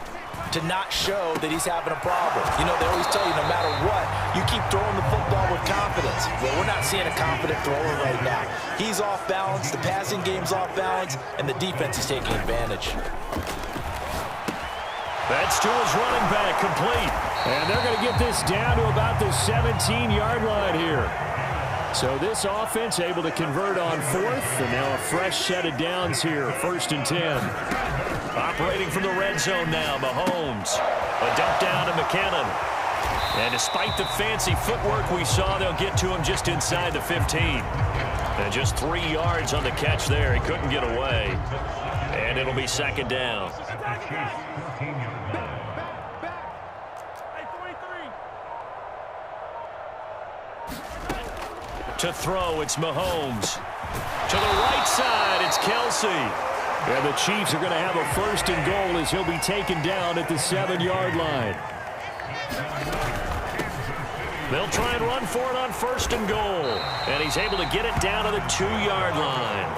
to not show that he's having a problem. You know, they always tell you no matter what, you keep throwing the football with confidence. Well, we're not seeing a confident thrower right now. He's off balance, the passing game's off balance, and the defense is taking advantage. That's to his running back, complete. And they're going to get this down to about the 17-yard line here. So this offense able to convert on 4th, and now a fresh set of downs here, 1st and 10. Operating from the red zone now, Mahomes. A dump down to McKinnon. And despite the fancy footwork we saw, they'll get to him just inside the 15. And just 3 yards on the catch there. He couldn't get away. And it'll be 2nd down. To throw, it's Mahomes. To the right side, it's Kelsey. And the Chiefs are going to have a 1st and goal as he'll be taken down at the 7-yard line. They'll try and run for it on 1st and goal. And he's able to get it down to the 2-yard line.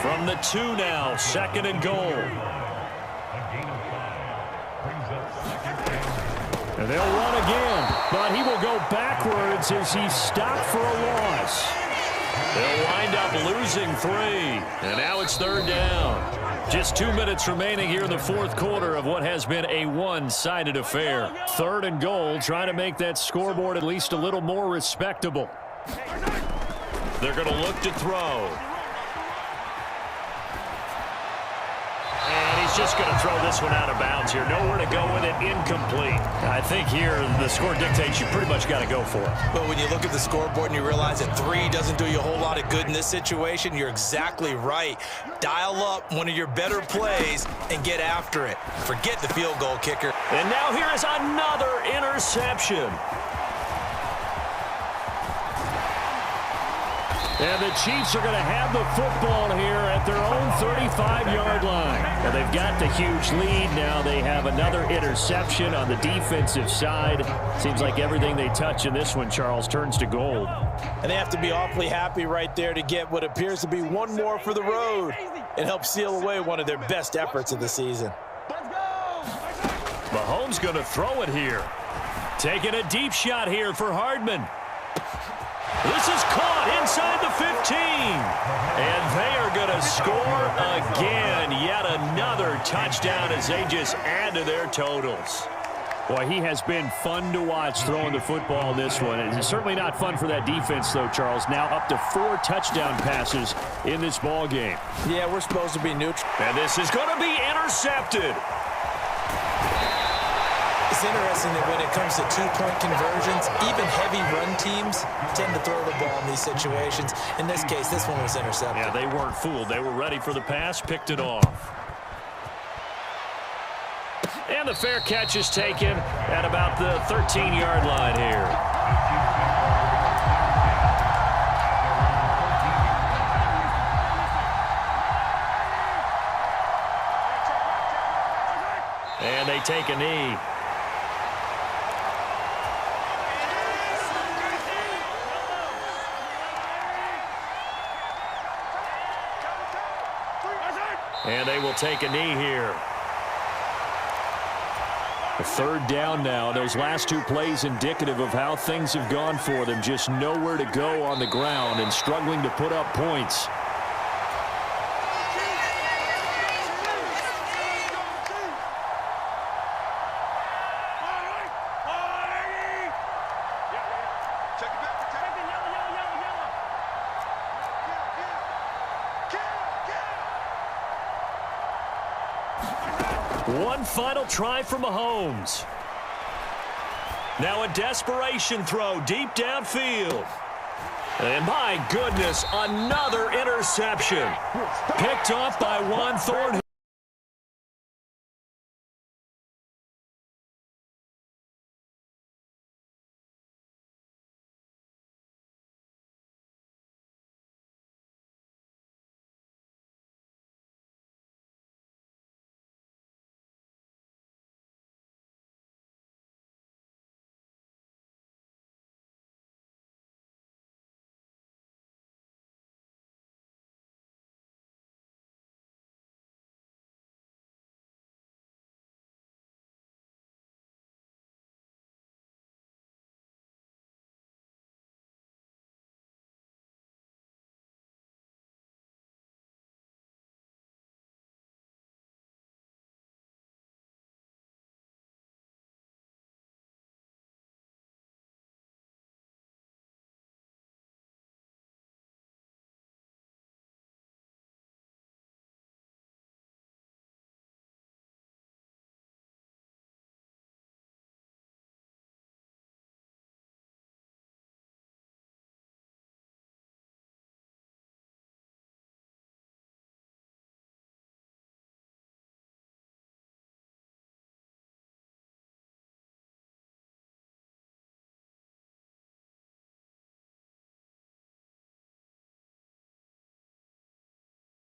From the 2 now, 2nd and goal. And they'll run again, but he will go backwards as he's stopped for a loss. They'll wind up losing 3. And now it's 3rd down. Just 2 minutes remaining here in the 4th quarter of what has been a one-sided affair. 3rd and goal, trying to make that scoreboard at least a little more respectable. They're going to look to throw. And he's he's just going to throw this one out of bounds here. Nowhere to go with it, incomplete. I think here the score dictates you pretty much got to go for it. But when you look at the scoreboard and you realize that 3 doesn't do you a whole lot of good in this situation, you're exactly right. Dial up one of your better plays and get after it. Forget the field goal kicker. And now here is another interception. And the Chiefs are going to have the football here at their own 35-yard line. And they've got the huge lead. Now they have another interception on the defensive side. Seems like everything they touch in this one, Charles, turns to gold. And they have to be awfully happy right there to get what appears to be one more for the road and help seal away one of their best efforts of the season. Mahomes going to throw it here. Taking a deep shot here for Hardman. This is caught inside the 15. And they are going to score again. Yet another touchdown as they just add to their totals. Boy, he has been fun to watch throwing the football in this one. It's certainly not fun for that defense, though, Charles. Now up to 4 touchdown passes in this ball game. Yeah, we're supposed to be neutral. And this is going to be intercepted. It's interesting that when it comes to 2-point conversions, even heavy run teams tend to throw the ball in these situations. In this case, this one was intercepted. Yeah, they weren't fooled. They were ready for the pass, picked it off. And the fair catch is taken at about the 13-yard line here. And they take a knee. And they will take a knee here. A 3rd down now. Those last 2 plays indicative of how things have gone for them. Just nowhere to go on the ground and struggling to put up points. One final try for Mahomes. Now a desperation throw deep downfield. And my goodness, another interception. Picked off by Juan Thornhill.